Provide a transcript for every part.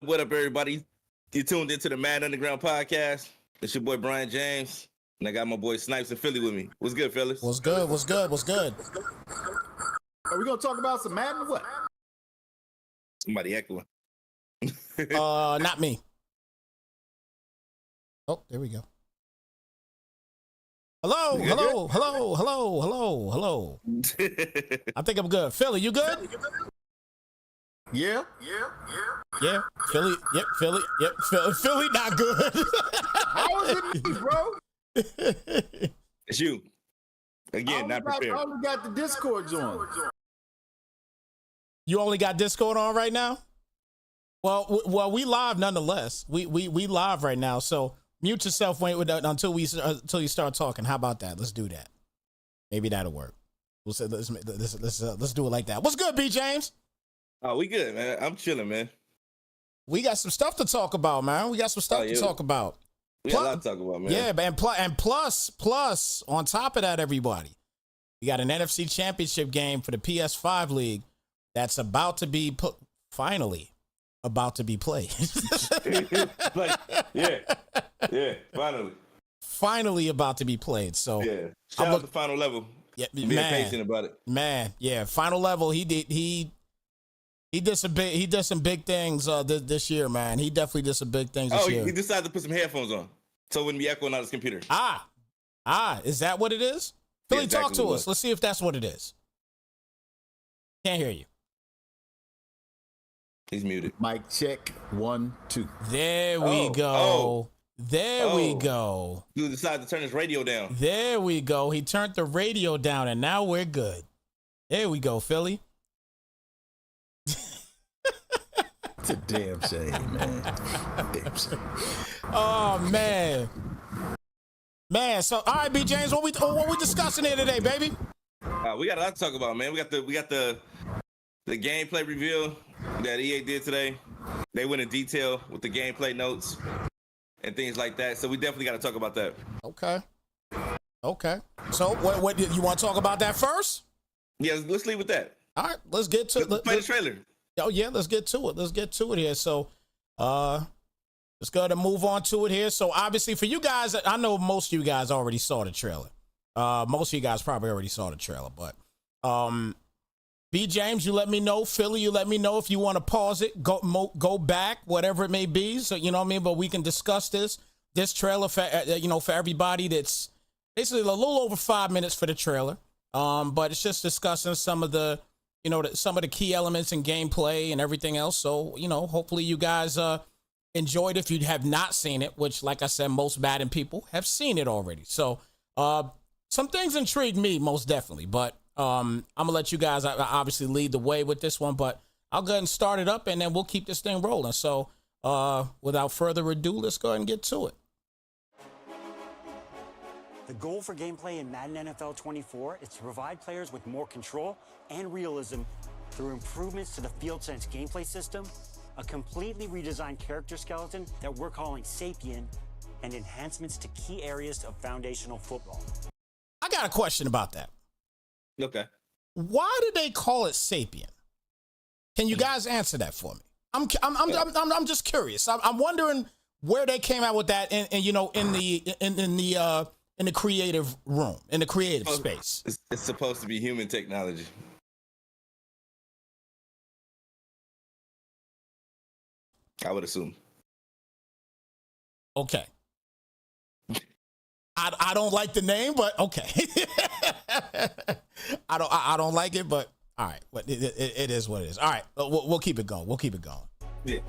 What up, everybody? You tuned into the Mad Underground podcast. It's your boy Brian James, and I got my boy Snipes in Philly with me. What's good, fellas? What's good? What's good? What's good? Are we gonna talk about some Madden or what? Somebody echoing. Not me. Oh, there we go. Hello, hello, hello, hello, hello, hello. I think I'm good. Philly, you good? Yeah. Yeah. Philly, yep, Philly, yep, Philly not good. How is it me, bro? It's you. Again, not prepared. I only got the Discord on. You only got Discord on right now? Well, we live nonetheless. We live right now. So mute yourself until you start talking. How about that? Let's do that. Maybe that'll work. We'll say let's do it like that. What's good, B James? Oh, we good, man. I'm chilling, man. We got some stuff to talk about, man. We got some stuff to talk about. We got a lot to talk about, man. Yeah, and plus, on top of that, everybody, we got an NFC Championship game for the Ps5 League that's about to be finally about to be played. Finally about to be played. So yeah, shout out to Final Level. Yeah, being patient about it. Man, yeah, Final Level. He did some big things this year, man. He definitely did some big things this year. He decided to put some headphones on, so it wouldn't be echoing out his computer. Is that what it is? Philly, exactly talk to us. Let's see if that's what it is. Can't hear you. He's muted. Mic check 1 2. There we go. There we go. You decided to turn his radio down. There we go. He turned the radio down, and now we're good. There we go, Philly. It's a damn shame, man. Damn shame. Oh man. So all right, B James, what we discussing here today, baby? We got a lot to talk about, man. We got the gameplay reveal that EA did today. They went in detail with the gameplay notes and things like that. So we definitely got to talk about that. Okay. So what you want to talk about that first? Yeah, let's leave with that. All right, let's get to Let's play the trailer. Oh yeah, let's get to it. Let's get to it here. So, let's go ahead and move on to it here. So obviously for you guys, I know most of you guys already saw the trailer. Most of you guys probably already saw the trailer, but B James, you let me know. Philly, you let me know if you want to pause it, go back, whatever it may be. So you know what I mean. But we can discuss this trailer for for everybody. That's basically a little over 5 minutes for the trailer. But it's just discussing some of the key elements in gameplay and everything else. So, hopefully you guys enjoyed it if you have not seen it, which, like I said, most Madden people have seen it already. So some things intrigue me most definitely. But I'm going to let you guys obviously lead the way with this one. But I'll go ahead and start it up, and then we'll keep this thing rolling. So without further ado, let's go ahead and get to it. The goal for gameplay in Madden NFL 24 is to provide players with more control and realism through improvements to the Field Sense gameplay system, a completely redesigned character skeleton that we're calling Sapien, and enhancements to key areas of foundational football. I got a question about that. Okay. Why did they call it Sapien? Can you guys answer that for me? I'm just curious. I'm wondering where they came out with that, in the creative room, in the creative space. It's supposed to be human technology. I would assume. Okay. I don't like the name, but okay. I don't like it, but all right. But it is what it is. All right, we'll keep it going. Yeah.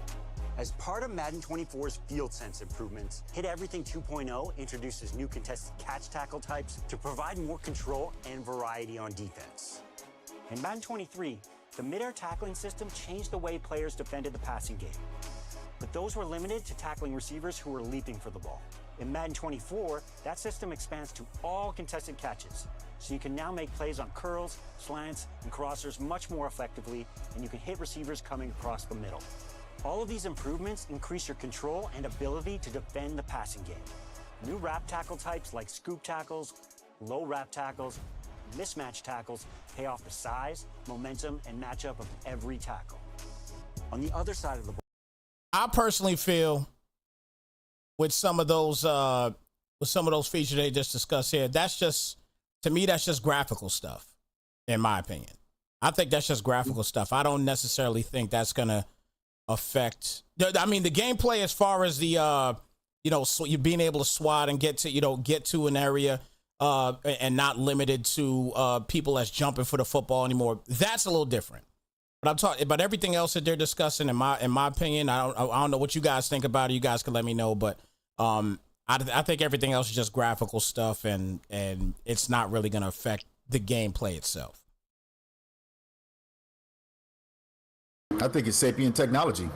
As part of Madden 24's Field Sense improvements, Hit Everything 2.0 introduces new contested catch tackle types to provide more control and variety on defense. In Madden 23, the mid-air tackling system changed the way players defended the passing game, but those were limited to tackling receivers who were leaping for the ball. In Madden 24, that system expands to all contested catches, so you can now make plays on curls, slants, and crossers much more effectively, and you can hit receivers coming across the middle. All of these improvements increase your control and ability to defend the passing game. New wrap tackle types like scoop tackles, low wrap tackles, and mismatch tackles pay off the size, momentum, and matchup of every tackle. On the other side of the ball, I personally feel with some of those features they just discussed here, that's just, to me, that's just graphical stuff, in my opinion. I think that's just graphical stuff. I don't necessarily think that's gonna affect. I mean, the gameplay as far as the so you being able to swat and get to an area and not limited to people that's jumping for the football anymore. That's a little different. But I'm talking about everything else that they're discussing. In my opinion, I don't know what you guys think about it. You guys can let me know. But I think everything else is just graphical stuff, and it's not really going to affect the gameplay itself. I think it's sapient technology.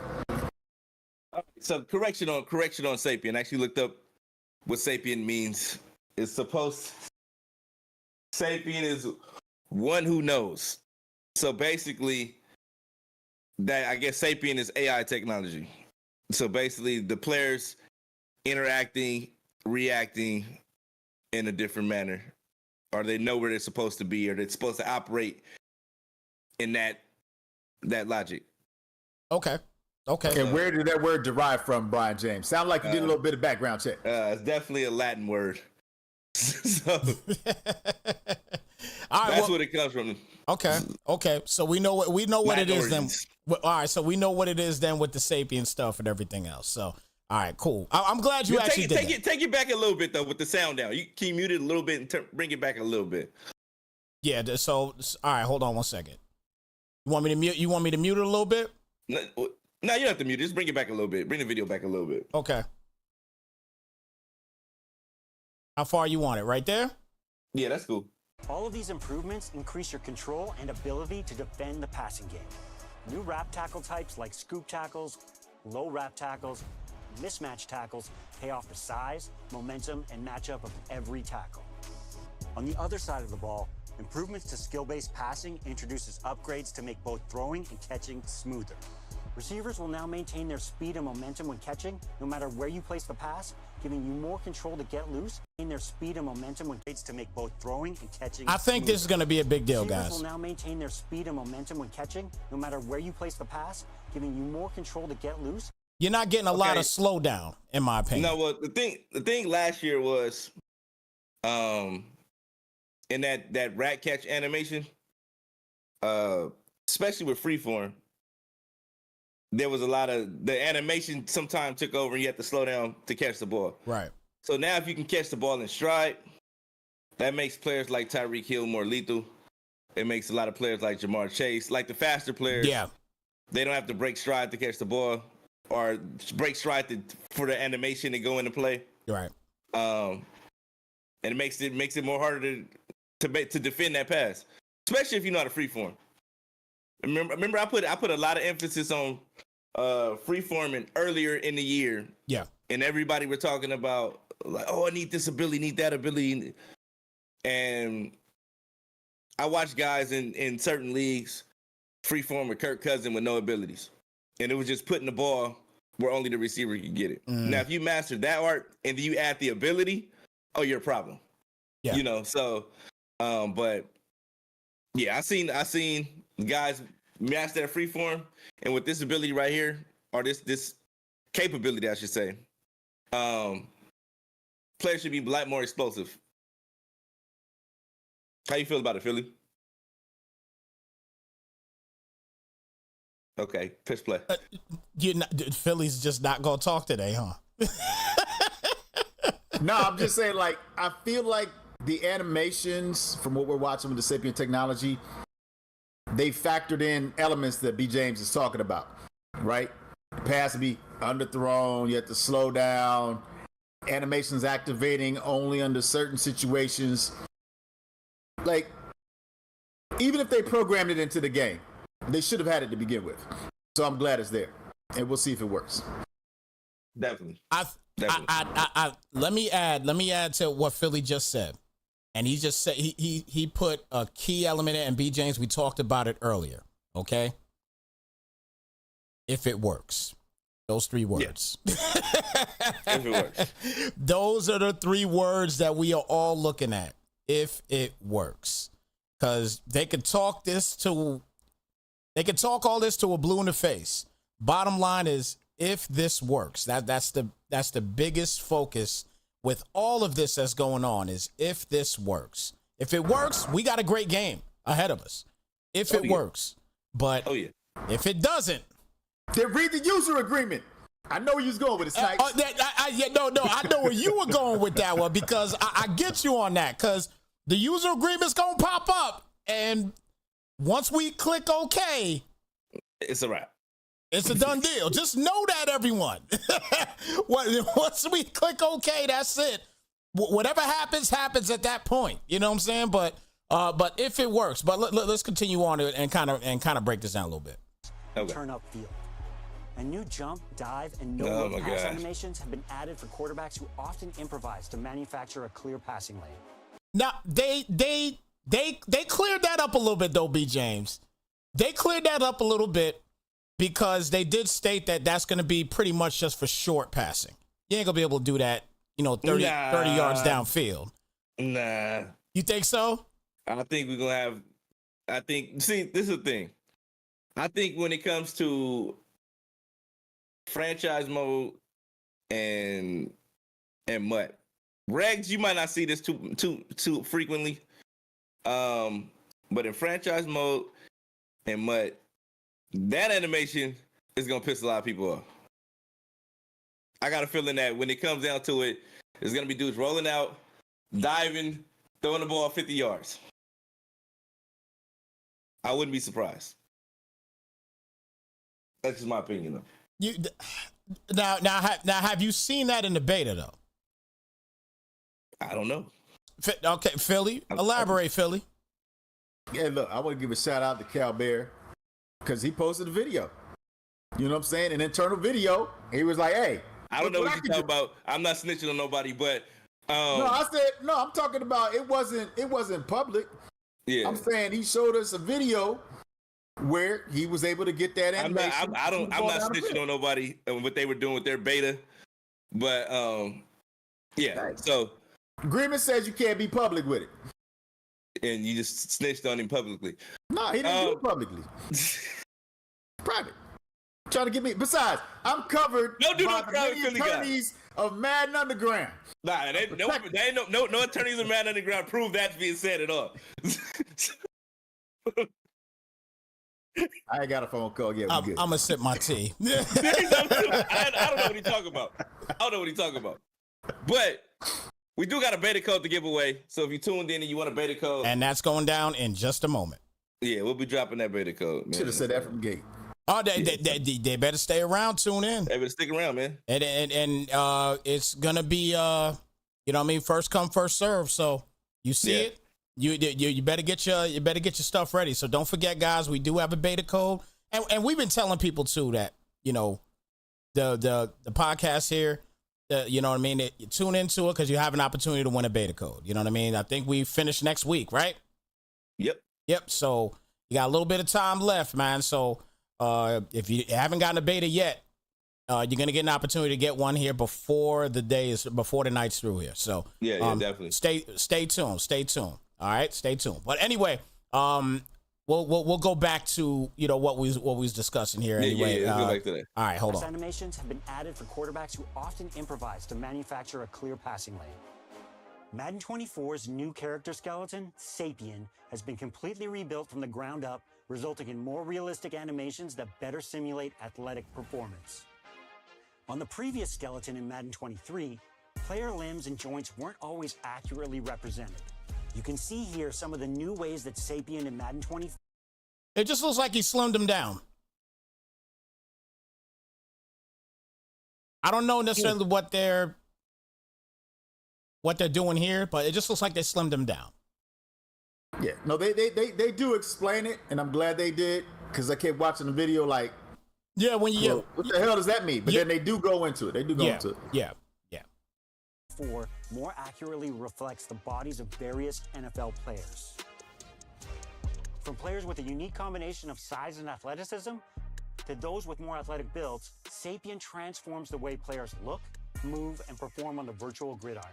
So correction on sapient. I actually looked up what sapient means. Sapient is one who knows. So basically, that I guess sapient is AI technology. So basically, the players interacting, reacting in a different manner, or they know where they're supposed to be, or they're supposed to operate in that logic. Okay. And where did that word derive from, Brian James? Sound like you did a little bit of background check. It's definitely a Latin word. So that's what it comes from. Okay. So we know what it is then. Origins. All right. So we know what it is then with the sapient stuff and everything else. So all right, cool. I'm glad you actually did that. Take it back a little bit though with the sound down. Can you mute it a little bit and bring it back a little bit? Yeah. So all right, hold on one second. You want me to mute? You want me to mute it a little bit? No, you don't have to mute it. Just bring it back a little bit. Bring the video back a little bit. Okay. How far you want it? Right there? Yeah, that's cool. All of these improvements increase your control and ability to defend the passing game. New wrap tackle types like scoop tackles, low wrap tackles, mismatch tackles pay off the size, momentum, and matchup of every tackle. On the other side of the ball, improvements to skill-based passing introduces upgrades to make both throwing and catching smoother. Receivers will now maintain their speed and momentum when catching, no matter where you place the pass, giving you more control to get loose, and their speed and momentum when to make both throwing and catching I think smoother. this is going to be a big deal, Receivers guys. will now maintain their speed and momentum when catching, no matter where you place the pass, giving you more control to get loose. You're not getting a lot of slowdown, in my opinion. No, well, the thing last year was, in that rat catch animation, especially with freeform, there was a lot of the animation sometimes took over and you had to slow down to catch the ball. Right. So now if you can catch the ball in stride, that makes players like Tyreek Hill more lethal. It makes a lot of players like Jamar Chase, like the faster players. Yeah. They don't have to break stride to catch the ball or break stride for the animation to go into play. Right. And it makes it more harder to defend that pass, especially if you know how to freeform. Remember, I put a lot of emphasis on freeforming earlier in the year. Yeah. And everybody were talking about like, oh, I need this ability, need that ability, and I watched guys in certain leagues freeform with Kirk Cousins with no abilities, and it was just putting the ball where only the receiver could get it. Now, if you master that art and you add the ability, oh, you're a problem. Yeah. You know, so, but yeah, I seen guys master that freeform, and with this ability right here, or this capability, I should say, players should be a lot more explosive. How you feel about it, Philly? Okay, pitch play. Philly's just not gonna talk today, huh? No, I'm just saying, like, I feel like the animations from what we're watching with the sapient technology, they factored in elements that B. James is talking about, right? The pass to be underthrown, you have to slow down, animations activating only under certain situations. Like, even if they programmed it into the game, they should have had it to begin with. So I'm glad it's there, and we'll see if it works. Definitely. Let me add to what Philly just said. And he just said he put a key element in, and B. James, we talked about it earlier. Okay. If it works. Those three words. Yeah. If it works. Those are the three words that we are all looking at. If it works. Because they could talk all this to a blue in the face. Bottom line is, if this works. That's the biggest focus with all of this that's going on is if this works. If it works, we got a great game ahead of us. If it works. But if it doesn't, then read the user agreement. I know where you was going with it, Snipes. I know where you were going with that one because I get you on that because the user agreement's going to pop up. And once we click OK, it's a wrap. It's a done deal. Just know that, everyone. Once we click OK, that's it. Whatever happens at that point. You know what I'm saying? But if it works, but let's continue on and kind of break this down a little bit. Okay. Turn up field. A new jump, dive, and no-look pass animations have been added for quarterbacks who often improvise to manufacture a clear passing lane. Now they cleared that up a little bit though, B. James. They cleared that up a little bit because they did state that that's going to be pretty much just for short passing. You ain't gonna be able to do that, 30 yards downfield. Nah. You think so? I think we're gonna have. See, this is the thing. I think when it comes to franchise mode and MUT regs, you might not see this too frequently. But in franchise mode and MUT, that animation is gonna piss a lot of people off. I got a feeling that when it comes down to it, it's gonna be dudes rolling out, diving, throwing the ball 50 yards. I wouldn't be surprised. That's just my opinion, though. Now, have you seen that in the beta though? I don't know. Okay, Philly, elaborate, Philly. Yeah, look, I want to give a shout out to Cal Bear because he posted a video. You know what I'm saying? An internal video. He was like, "Hey, I don't know what you're talking about. I'm not snitching on nobody, but I'm talking about it wasn't public. Yeah, I'm saying he showed us a video where he was able to get that animation. I'm not snitching on nobody and what they were doing with their beta, but yeah. Right. So agreement says you can't be public with it, and you just snitched on him publicly. No, he didn't do it publicly. Private. Trying to get me. Besides, I'm covered by the attorneys of Madden Underground. Nah, they ain't no attorneys of Madden Underground prove that being said at all. I ain't got a phone call yet. I'm gonna sip my tea. I don't know what he's talking about. But we do got a beta code to give away. So if you tuned in and you want a beta code, and that's going down in just a moment. Yeah, we'll be dropping that beta code. Should have said that from the gate. Oh, they better stay around. Tune in. They better stick around, man. And it's gonna be you know what I mean, first come first serve. So you see it. You better get your stuff ready. So don't forget, guys, we do have a beta code, and we've been telling people too that the podcast here, you know what I mean. You tune into it because you have an opportunity to win a beta code. You know what I mean. I think we finish next week, right? Yep. So you got a little bit of time left, man. So if you haven't gotten a beta yet, you're gonna get an opportunity to get one here before the night's through here. So yeah, definitely. Stay tuned. All right, stay tuned. But anyway, we'll go back to what we was discussing here. Anyway, let's go back to that. All right, hold on. Animations have been added for quarterbacks who often improvise to manufacture a clear passing lane. Madden 24's new character skeleton, Sapien, has been completely rebuilt from the ground up, resulting in more realistic animations that better simulate athletic performance. On the previous skeleton in Madden 23, player limbs and joints weren't always accurately represented. You can see here some of the new ways that Sapien in Madden 24. It just looks like he slimmed him down. I don't know necessarily what they're doing here, but it just looks like they slimmed him down. Yeah, no, they do explain it, and I'm glad they did because I kept watching the video like, yeah, what the hell does that mean? But then they do go into it. Yeah. 4 more accurately reflects the bodies of various NFL players. From players with a unique combination of size and athleticism to those with more athletic builds, Sapien transforms the way players look, move, and perform on the virtual gridiron.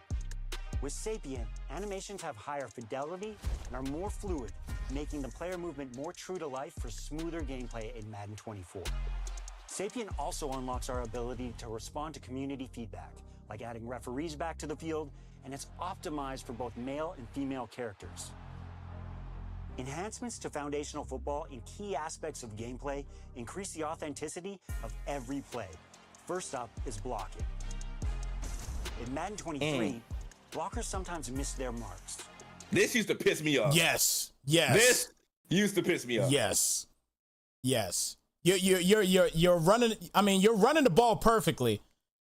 With Sapien, animations have higher fidelity and are more fluid, making the player movement more true to life for smoother gameplay in Madden 24. Sapien also unlocks our ability to respond to community feedback, like adding referees back to the field, and it's optimized for both male and female characters. Enhancements to foundational football in key aspects of gameplay increase the authenticity of every play. First up is blocking. In Madden 23, blockers sometimes miss their marks. This used to piss me off. Yes. This used to piss me off. Yes. You're running. I mean, you're running the ball perfectly,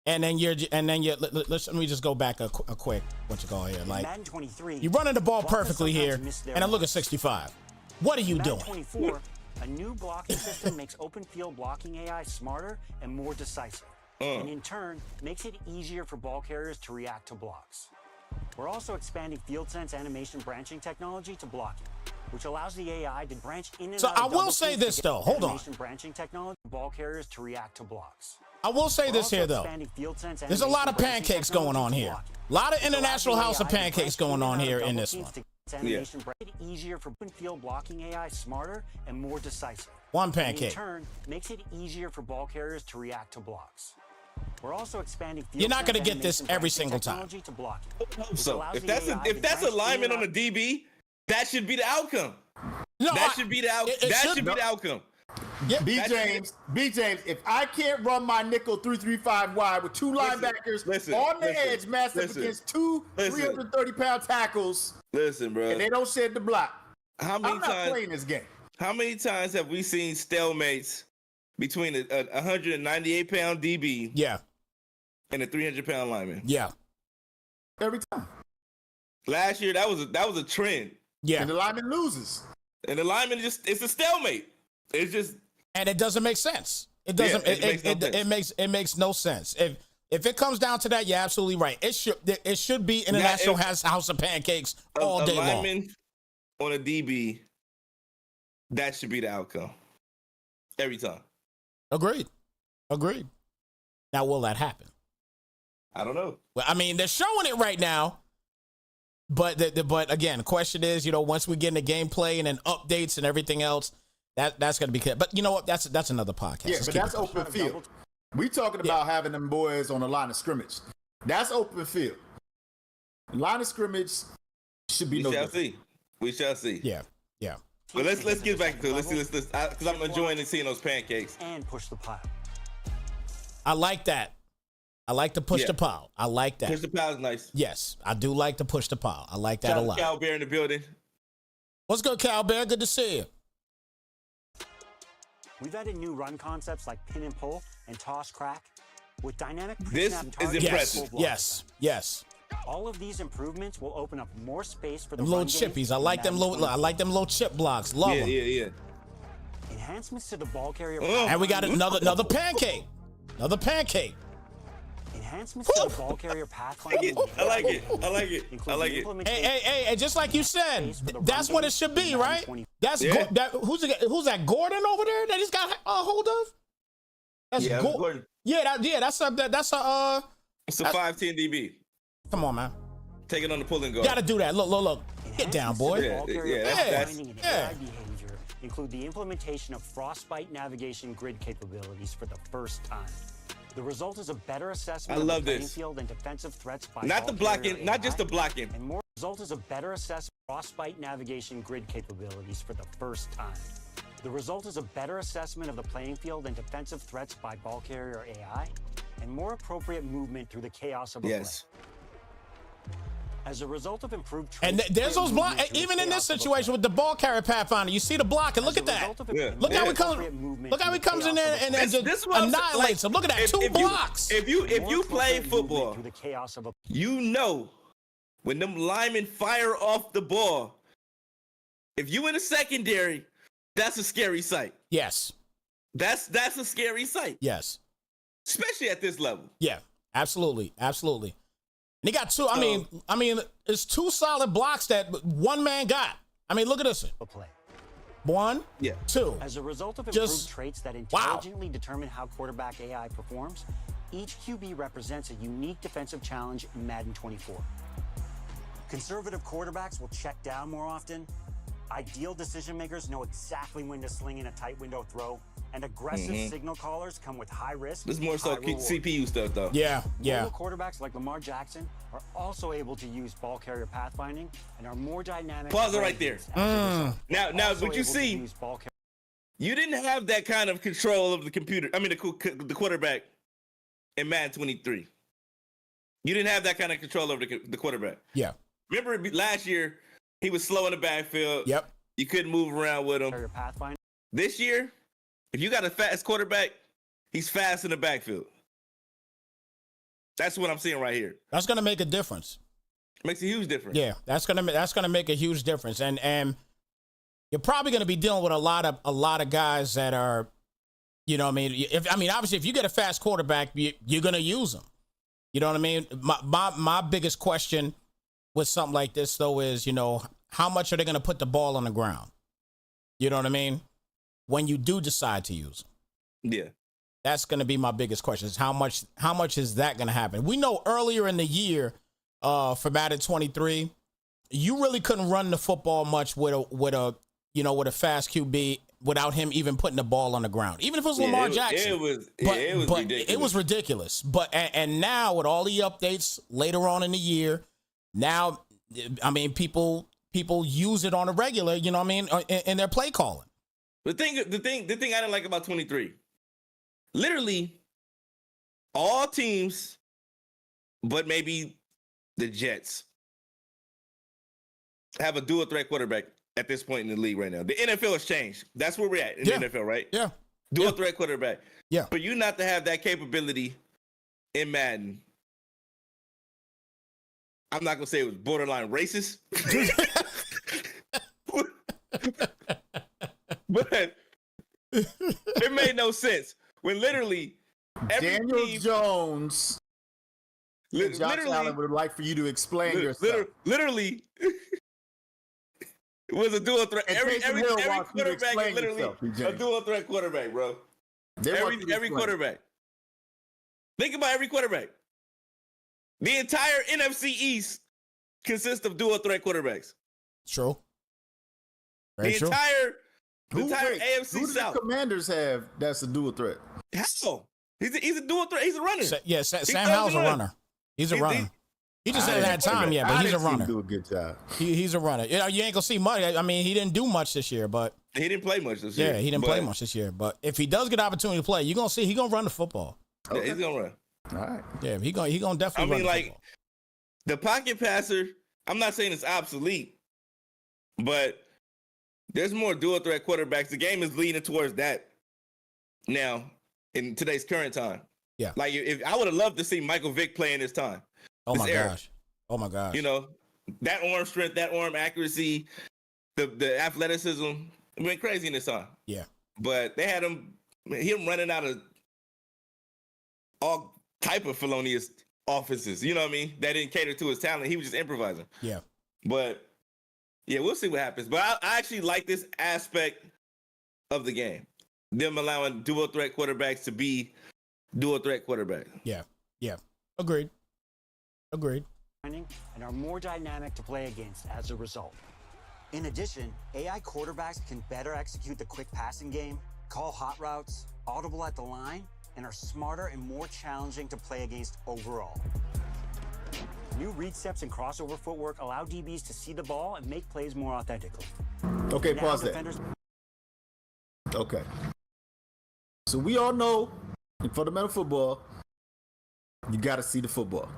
and then let me just go back a quick. What you call here? Like Madden 23, you're running the ball perfectly here, miss their and then look at marks. 65. What are you Madden doing? 24, a new blocking system makes open field blocking AI smarter and more decisive, and in turn makes it easier for ball carriers to react to blocks. We're also expanding FieldSense animation branching technology to blocking, which allows the AI to branch in and So out of I will double say teams to this get though. Hold on. animation branching technology for ball carriers to react to blocks. I will say We're this also here though. expanding FieldSense There's a lot animation of branching pancakes going technology on to here. blocking. A lot of Which allows international the house of AI to pancakes branch going in and on out of here double in this teams one. to get animation it easier for open field blocking AI smarter and more decisive. One And in pancake. turn, makes it easier for ball carriers to react to blocks. We're also expanding You're not going gonna to get this every single time. To blocking, So allows if the that's AI if to that's branch in alignment and on the DB, that should be the outcome. No, That should be the outcome. That should be the outcome. B. James, if I can't run my nickel 3-3-5 wide with two linebackers on the edge, massive against two 330-pound tackles, listen, bro, and they don't shed the block, how many I'm not times? playing this game. How many times have we seen stalemates between a 198-pound DB Yeah. and a 300-pound lineman? Yeah. Every time. Last year, that was a trend, Yeah. And the lineman loses. and the lineman it's a stalemate. It's just And it doesn't make sense. It doesn't. It makes no sense. If it comes down to that, you're absolutely right. It should be international house of pancakes all day long. A lineman on a DB, that should be the outcome every time. Agreed. Now, will that happen? I don't know. Well, I mean, they're showing it right now. But again, the question is, once we get into gameplay and then updates and everything else, that's going to be good. But you know what? That's another podcast. Yeah, Let's but keep that's it open field. We talking about having them boys on the line of scrimmage. That's open field. Line of scrimmage should be We no shall different. see. We shall see. Yeah. But let's get back to it. Let's because I'm enjoying seeing those pancakes. And push the pile. I like that. I like to push the pile. I like that. Push the pile is nice. Yes, I do like to push the pile. I like that Shout a out lot. to Cal Bear in the building. What's good, Cal Bear? Good to see you. We've added new run concepts like pin and pull and toss crack with dynamic This pre-snap is targeting impressive. and full block. Yes. All of these improvements will open up more space for the Them little run game chippies. I in like them Madden little. I like them little chip blocks. Love them. Yeah. Enhancements to the ball carrier. And we got another pancake. Another pancake. Enhancements to the ball carrier pathfinding. I like it. Hey, just like you said, that's what it should be, right? That's who's that? Gordon over there that he's got a hold of? That's Gordon. That's a It's a 5'10" DB. Come on, man. Taking on the pulling guard. Gotta do that. Look. Get down, boy. That's Behavior include the implementation of Frostbite navigation grid capabilities for the first time. The result is a better assessment of the playing field and defensive threats by not the blocking, not just the blocking. And more result is a better assessment of Frostbite navigation grid capabilities for the first time. The result is a better assessment of the playing field and defensive threats by ball carrier AI, and more appropriate movement through the chaos of a play. As a result of improved and there's those blocks, even in this situation with the ball carrier pathfinder, you see the block, and look at that. Look how he comes in there and then just annihilates him. Look at that, two blocks. If you play football, you know when them linemen fire off the ball, if you in the secondary, that's a scary sight. Yes. That's a scary sight. Yes. Especially at this level. Yeah, absolutely. And he got two. I mean, it's two solid blocks that one man got. I mean, look at this. One, two. As a result of improved traits that intelligently determine how quarterback AI performs, each QB represents a unique defensive challenge in Madden 24. Conservative quarterbacks will check down more often. Ideal decision makers know exactly when to sling in a tight window throw, And aggressive signal callers come with high risk. This is more so high reward. CPU stuff, though. Yeah, yeah. Mobile quarterbacks like Lamar Jackson are also able to use ball carrier pathfinding and are more dynamic. Pause it right there. Now, Also what you able to see, use ball carrier. you didn't have that kind of control of the computer. I mean, the quarterback in Madden 23. You didn't have that kind of control over the quarterback. Yeah. Remember last year, he was slow in the backfield. Yep. You couldn't move around with him. Carrier pathfinding. This year, if you got a fast quarterback, he's fast in the backfield. That's what I'm seeing right here. That's gonna make a difference. Makes a huge difference. Yeah, that's gonna make a huge difference, and you're probably gonna be dealing with a lot of guys that are, you know what I mean. Obviously, if you get a fast quarterback, you're gonna use them. You know what I mean. My biggest question with something like this though is, you know, how much are they gonna put the ball on the ground? You know what I mean. When you do decide to use them. Yeah. That's going to be my biggest question is how much is that going to happen? We know earlier in the year for Madden 23, you really couldn't run the football much with a fast QB without him even putting the ball on the ground. Even if it was Lamar Jackson. It was ridiculous. It was ridiculous. But and now with all the updates later on in the year, now I mean people use it on a regular, you know what I mean, in their play calling. The thing I didn't like about 23, literally all teams, but maybe the Jets, have a dual threat quarterback at this point in the league right now. The NFL has changed. That's where we're at in the NFL, right? Yeah. Dual threat quarterback. Yeah. For you not to have that capability in Madden, I'm not gonna say it was borderline racist. But it made no sense when literally every Daniel team, Jones, Josh Allen would like for you to explain yourself. Literally, it was a dual threat. Every quarterback is literally a dual threat quarterback, bro. Every quarterback. Think about every quarterback. The entire NFC East consists of dual threat quarterbacks. True. The entire AFC who South. Do the Commanders have that's a dual threat? Hell, he's a dual threat. He's a runner. Sam Howell's a runner. He's a runner. He just hasn't had time yet, but he's a runner. Do a good job. He's a runner. You know, you ain't gonna see much. I mean, he didn't do much this year, but he didn't play much this year. Yeah, he didn't play much this year. But if he does get an opportunity to play, you're gonna see he's gonna run the football. Yeah, he's gonna run. All right. Yeah, he gonna definitely. I mean, run like football. The pocket passer. I'm not saying it's obsolete, but there's more dual threat quarterbacks. The game is leading towards that now in today's current time. Yeah. Like if I would have loved to see Michael Vick play in this time. Oh my gosh. Oh my gosh. You know, that arm strength, that arm accuracy, the athleticism, it went crazy in this time. Yeah. But they had him running out of all type of felonious offenses. You know what I mean? That didn't cater to his talent. He was just improvising. Yeah. But yeah, we'll see what happens. But I actually like this aspect of the game. Them allowing dual threat quarterbacks to be dual threat quarterback. Yeah. Yeah. Agreed. And are more dynamic to play against as a result. In addition, AI quarterbacks can better execute the quick passing game, call hot routes, audible at the line, and are smarter and more challenging to play against overall. New read steps and crossover footwork allow DBs to see the ball and make plays more authentically. Okay, pause that. Okay. So we all know in fundamental football, you got to see the football.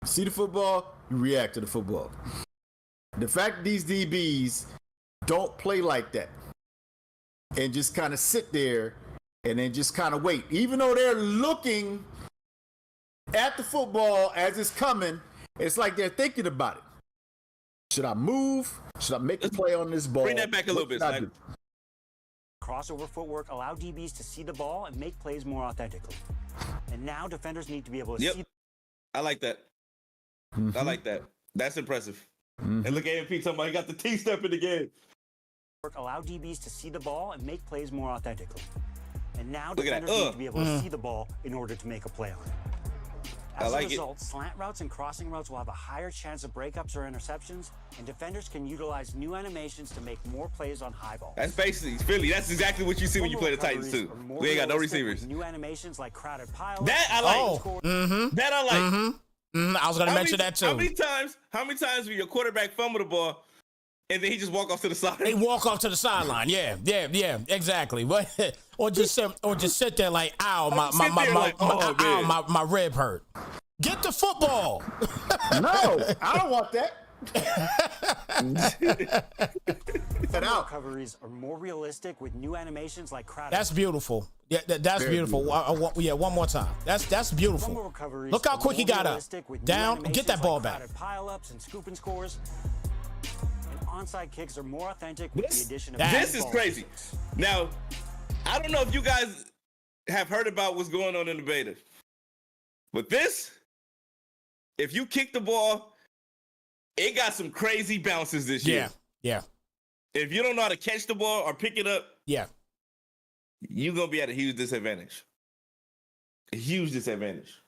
See the football, you react to the football. The fact these DBs don't play like that and just kind of sit there and then just kind of wait, even though they're looking at the football as it's coming, it's like they're thinking about it. Should I move? Should I make a play on this ball? Bring that back a little bit. Crossover footwork allow DBs to see the ball and make plays more authentically. And now defenders need to be able to see. I like that. I like that. That's impressive. And look at AMP talking about he got the T-step in the game. Allow DBs to see the ball and make plays more authentically. And now look defenders need to be able to see the ball in order to make a play on it. I As like a it. result, slant routes and crossing routes will have a higher chance of breakups or interceptions, and defenders can utilize new animations to make more plays on high balls. That's basically Philly. That's exactly what you see when you play the Titans too. We ain't got no receivers. New animations like crowded pile. That I like. Oh, mm-hmm. That I like. Mm-hmm. I was gonna mention that too. How many times will your quarterback fumble the ball and then he just walk off to the side? They walk off to the sideline. Yeah, exactly. or just sit there like, ow, my rib hurt. Get the football. No, I don't want that. Recoveries are more realistic with new animations like crowd. That's beautiful. Yeah, that's beautiful. One more time. That's beautiful. Look how quick he got up. Down. Get that ball back. Pile-ups and scoop and scores. And onside kicks are more authentic with the addition of. This is crazy. Now, I don't know if you guys have heard about what's going on in the beta, but this, if you kick the ball, it got some crazy bounces this year. Yeah. If you don't know how to catch the ball or pick it up, yeah, you're gonna be at a huge disadvantage. A huge disadvantage.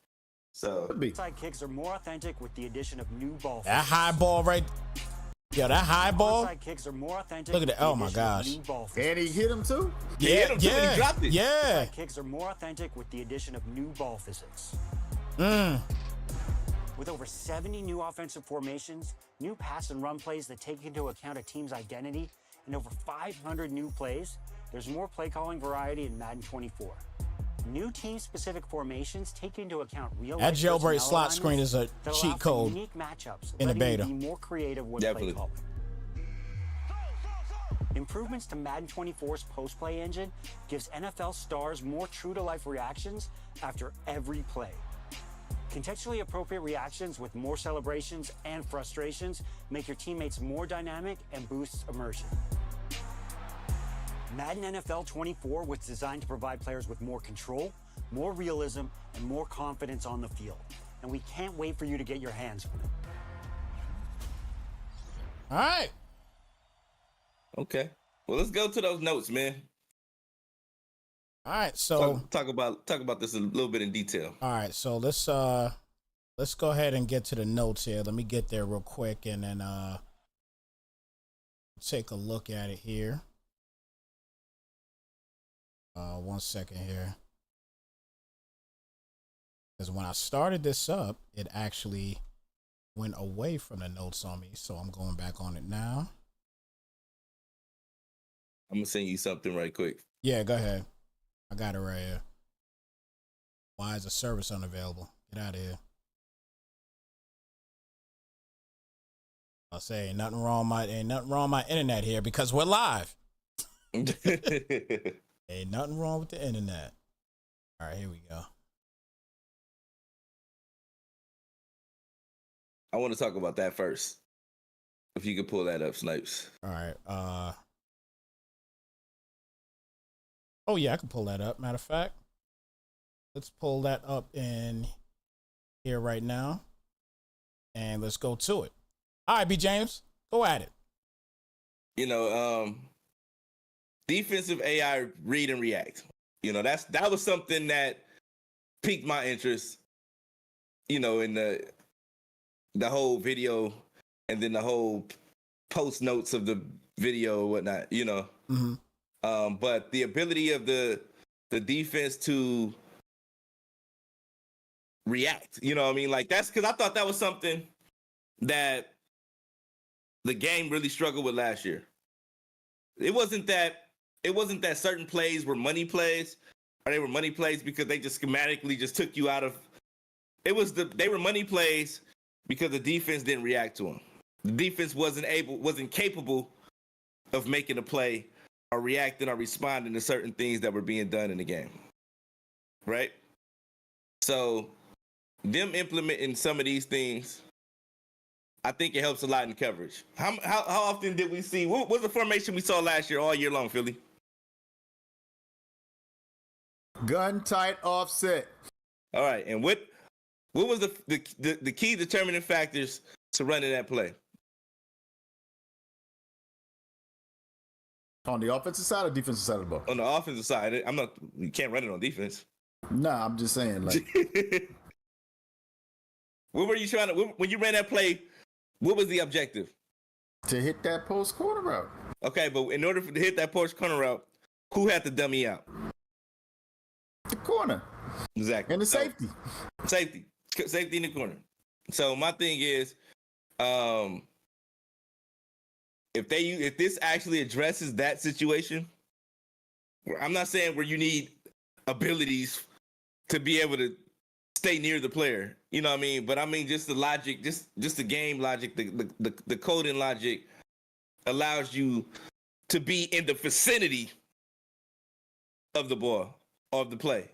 So onside kicks are more authentic with the addition of new ball. That high ball right. Yeah, that high ball. Onside kicks are more authentic. Look at that. Oh my gosh. And he hit him too? Yeah, hit him too, and he dropped it. Yeah. Onside kicks are more authentic with the addition of new ball physics. With over 70 new offensive formations, new pass and run plays that take into account a team's identity, and over 500 new plays, there's more play calling variety in Madden 24. New team-specific formations take into account real. That jailbreak slot screen is a cheat code unique matchups, in the beta. Be more creative with play calling. Improvements to Madden 24's post-play engine gives NFL stars more true-to-life reactions after every play. Contextually appropriate reactions with more celebrations and frustrations make your teammates more dynamic and boosts immersion. Madden NFL 24 was designed to provide players with more control, more realism, and more confidence on the field. And we can't wait for you to get your hands on it. All right. Okay. Well, let's go to those notes, man. All right, so talk about this a little bit in detail. All right, so let's go ahead and get to the notes here. Let me get there real quick and then take a look at it here. 1 second here. Because when I started this up, it actually went away from the notes on me, so I'm going back on it now. I'm gonna send you something right quick. Yeah, go ahead. I got it right here. Why is the service unavailable? Get out of here. I'll say ain't nothing wrong with my internet here because we're live. Ain't nothing wrong with the internet. All right, here we go. I want to talk about that first. If you could pull that up, Snipes. All right. Oh, yeah, I can pull that up. Matter of fact, let's pull that up in here right now. And let's go to it. All right, B. James, go at it. You know, defensive AI read and react. You know, that was something that piqued my interest, you know, in the whole video and then the whole post notes of the video or whatnot, you know. Mm-hmm. But the ability of the defense to react, you know what I mean? Like that's because I thought that was something that the game really struggled with last year. It wasn't that certain plays were money plays, or they were money plays because they just schematically just took you out of. They were money plays because the defense didn't react to them. The defense wasn't capable of making a play or reacting or responding to certain things that were being done in the game. Right? So them implementing some of these things, I think it helps a lot in coverage. How often did we see, what was the formation we saw last year all year long, Philly? Gun tight offset. All right, and what was the key determining factors to running that play? On the offensive side or defensive side of the ball? On the offensive side, you can't run it on defense. Nah, I'm just saying, like, What were you trying to when you ran that play? What was the objective? To hit that post corner route. Okay, but in order to hit that post corner route, who had to dummy out? The corner. Exactly. And the safety. Safety in the corner. So my thing is, if this actually addresses that situation, I'm not saying where you need abilities to be able to stay near the player, you know what I mean? But I mean just the logic, just the game logic, the coding logic allows you to be in the vicinity of the ball, of the play,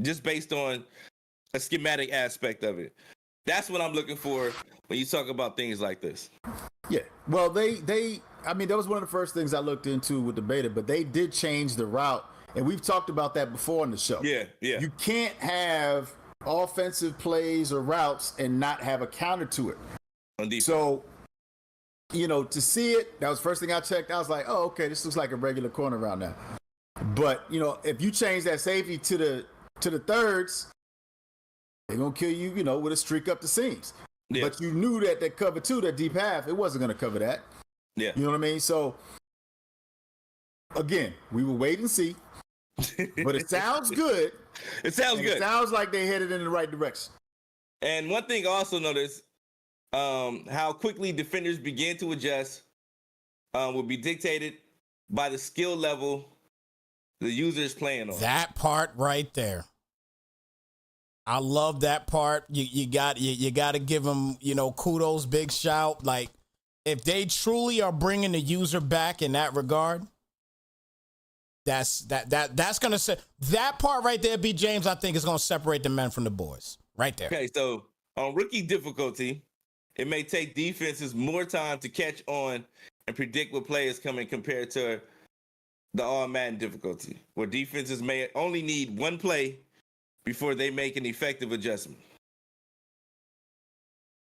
just based on a schematic aspect of it. That's what I'm looking for when you talk about things like this. Yeah. Well, I mean, that was one of the first things I looked into with the beta, but they did change the route. And we've talked about that before on the show. Yeah. You can't have offensive plays or routes and not have a counter to it. So, to see it, that was the first thing I checked. I was like, oh, okay, this looks like a regular corner route now. But, if you change that safety to the thirds, they're going to kill you, with a streak up the seams. Yeah. But you knew that cover two, that deep half, it wasn't going to cover that. Yeah. You know what I mean? So, again, we will wait and see. But it sounds good. It sounds good. It sounds like they headed in the right direction. And one thing I also noticed, how quickly defenders begin to adjust will be dictated by the skill level the user is playing on. That part right there. I love that part. You got to give them, kudos, big shout. Like, if they truly are bringing the user back in that regard, that's gonna say that part right there. B. James, I think is gonna separate the men from the boys right there. Okay, so on rookie difficulty, it may take defenses more time to catch on and predict what play is coming compared to the all-Madden difficulty, where defenses may only need one play before they make an effective adjustment.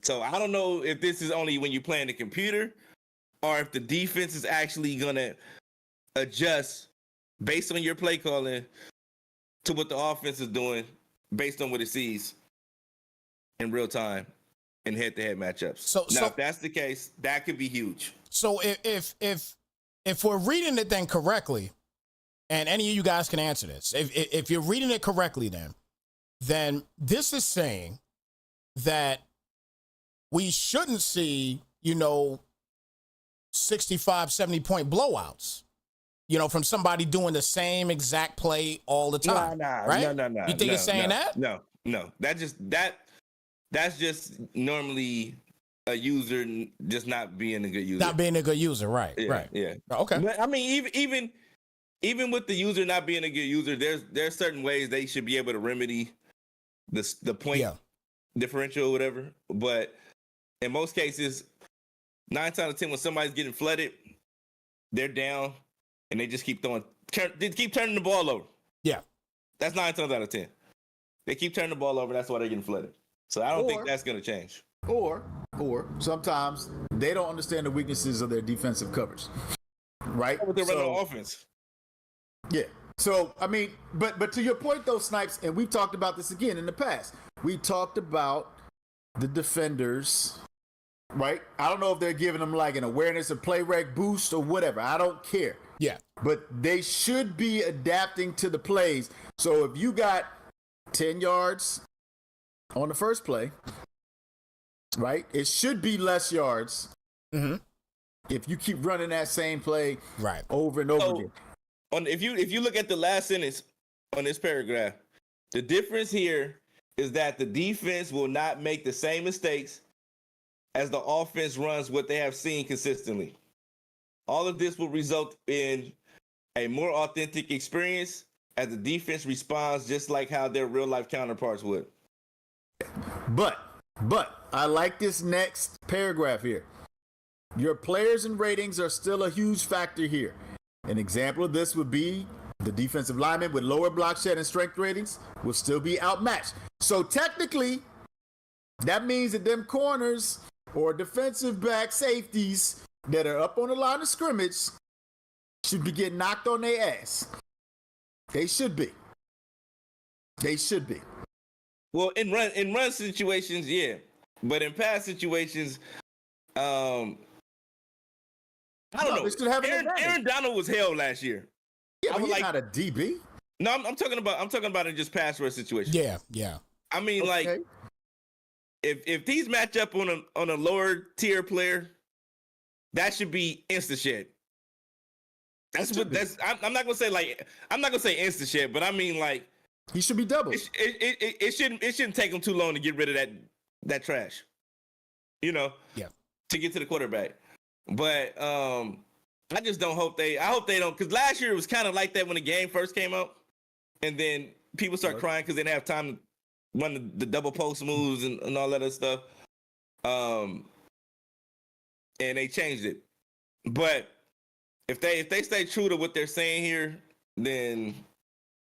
So I don't know if this is only when you're playing the computer or if the defense is actually going to adjust based on your play calling to what the offense is doing based on what it sees in real time in head-to-head matchups. So if that's the case, that could be huge. So if we're reading it then correctly, and any of you guys can answer this, if you're reading it correctly, then this is saying that we shouldn't see, 65, 70-point blowouts, from somebody doing the same exact play all the time. Right? No. You think it's saying that? No. That's just normally a user just not being a good user. Not being a good user, right? Yeah, right. Yeah. Okay. But, I mean, even with the user not being a good user, there's certain ways they should be able to remedy the point differential or whatever. But in most cases, 9 times out of 10, when somebody's getting flooded, they're down and they just keep turning the ball over. Yeah. That's 9 times out of 10. They keep turning the ball over. That's why they're getting flooded. So I don't think that's going to change. Or sometimes they don't understand the weaknesses of their defensive covers, right? But they're running on offense. Yeah. So, I mean, but to your point, though, Snipes, and we've talked about this again in the past. We talked about the defenders, right? I don't know if they're giving them like an awareness or play rec boost or whatever. I don't care. Yeah. But they should be adapting to the plays. So if you got 10 yards on the first play, right, it should be less yards if you keep running that same play over and over again. If you look at the last sentence on this paragraph, the difference here is that the defense will not make the same mistakes as the offense runs what they have seen consistently. All of this will result in a more authentic experience as the defense responds just like how their real-life counterparts would. But I like this next paragraph here. Your players and ratings are still a huge factor here. An example of this would be the defensive lineman with lower block shed and strength ratings will still be outmatched. So technically, that means that them corners or defensive back safeties that are up on the line of scrimmage should be getting knocked on their ass. They should be. They should be. Well, in run situations, yeah. But in past situations, I don't know. They should have an advantage. Aaron Donald was hell last year. Yeah, I but was he's like, not a DB. no, I'm talking about in just pass rush situations. Yeah. I mean, like, if these match up on a lower tier player, that should be insta shed. I'm not gonna say insta shed, but I mean, like, he should be doubled. It shouldn't take him too long to get rid of that trash. Yeah. To get to the quarterback. But I just don't hope I hope they don't, because last year it was kind of like that when the game first came out, and then people start crying because they didn't have time to run the double post moves and all that other stuff. And they changed it. But if they stay true to what they're saying here, then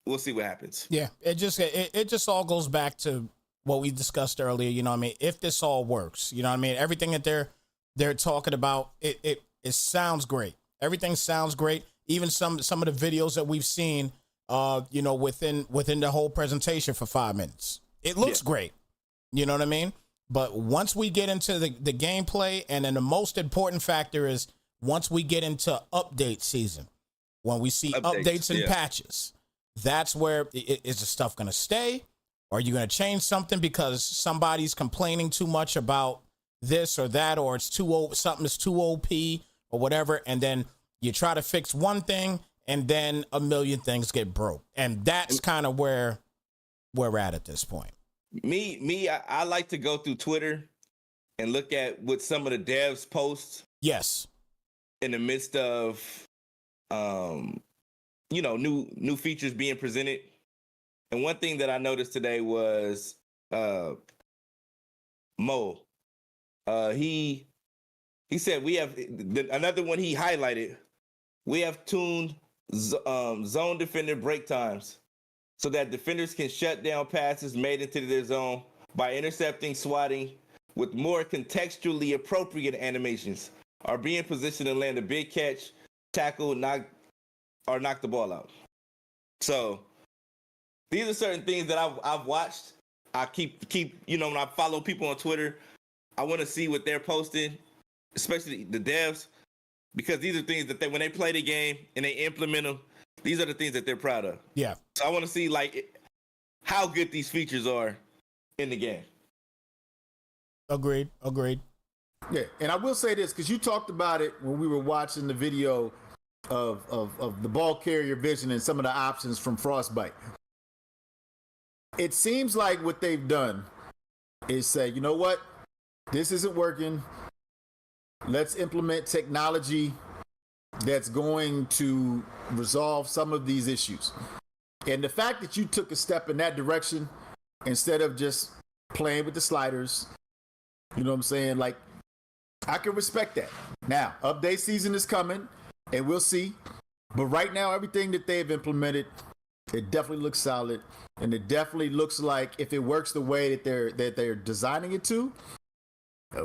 we'll see what happens. Yeah, it just all goes back to what we discussed earlier. You know what I mean? If this all works, you know what I mean? Everything that they're talking about, it sounds great. Everything sounds great. Even some of the videos that we've seen, within the whole presentation for 5 minutes, it looks great. You know what I mean? But once we get into the gameplay, and then the most important factor is once we get into update season, when we see updates and patches, that's where is the stuff going to stay? Or are you going to change something because somebody's complaining too much about this or that, or it's too old, something is too OP or whatever, and then you try to fix one thing and then a million things get broke. And that's kind of where we're at this point. I like to go through Twitter and look at what some of the devs post. Yes. In the midst of new features being presented. And one thing that I noticed today was Mo. He said we have another one he highlighted. We have tuned zone defender break times so that defenders can shut down passes made into their zone by intercepting, swatting with more contextually appropriate animations, or being positioned to land a big catch, tackle, knock the ball out. So these are certain things that I've watched. I keep when I follow people on Twitter, I want to see what they're posting, especially the devs, because these are things that when they play the game and they implement them, these are the things that they're proud of. Yeah. So I want to see how good these features are in the game. Agreed. Yeah, and I will say this, because you talked about it when we were watching the video of the ball carrier vision and some of the options from Frostbite. It seems like what they've done is say, you know what, this isn't working. Let's implement technology that's going to resolve some of these issues. And the fact that you took a step in that direction instead of just playing with the sliders, you know what I'm saying? Like, I can respect that. Now, update season is coming, and we'll see. But right now, everything that they've implemented, it definitely looks solid, and it definitely looks like if it works the way that they're designing it to,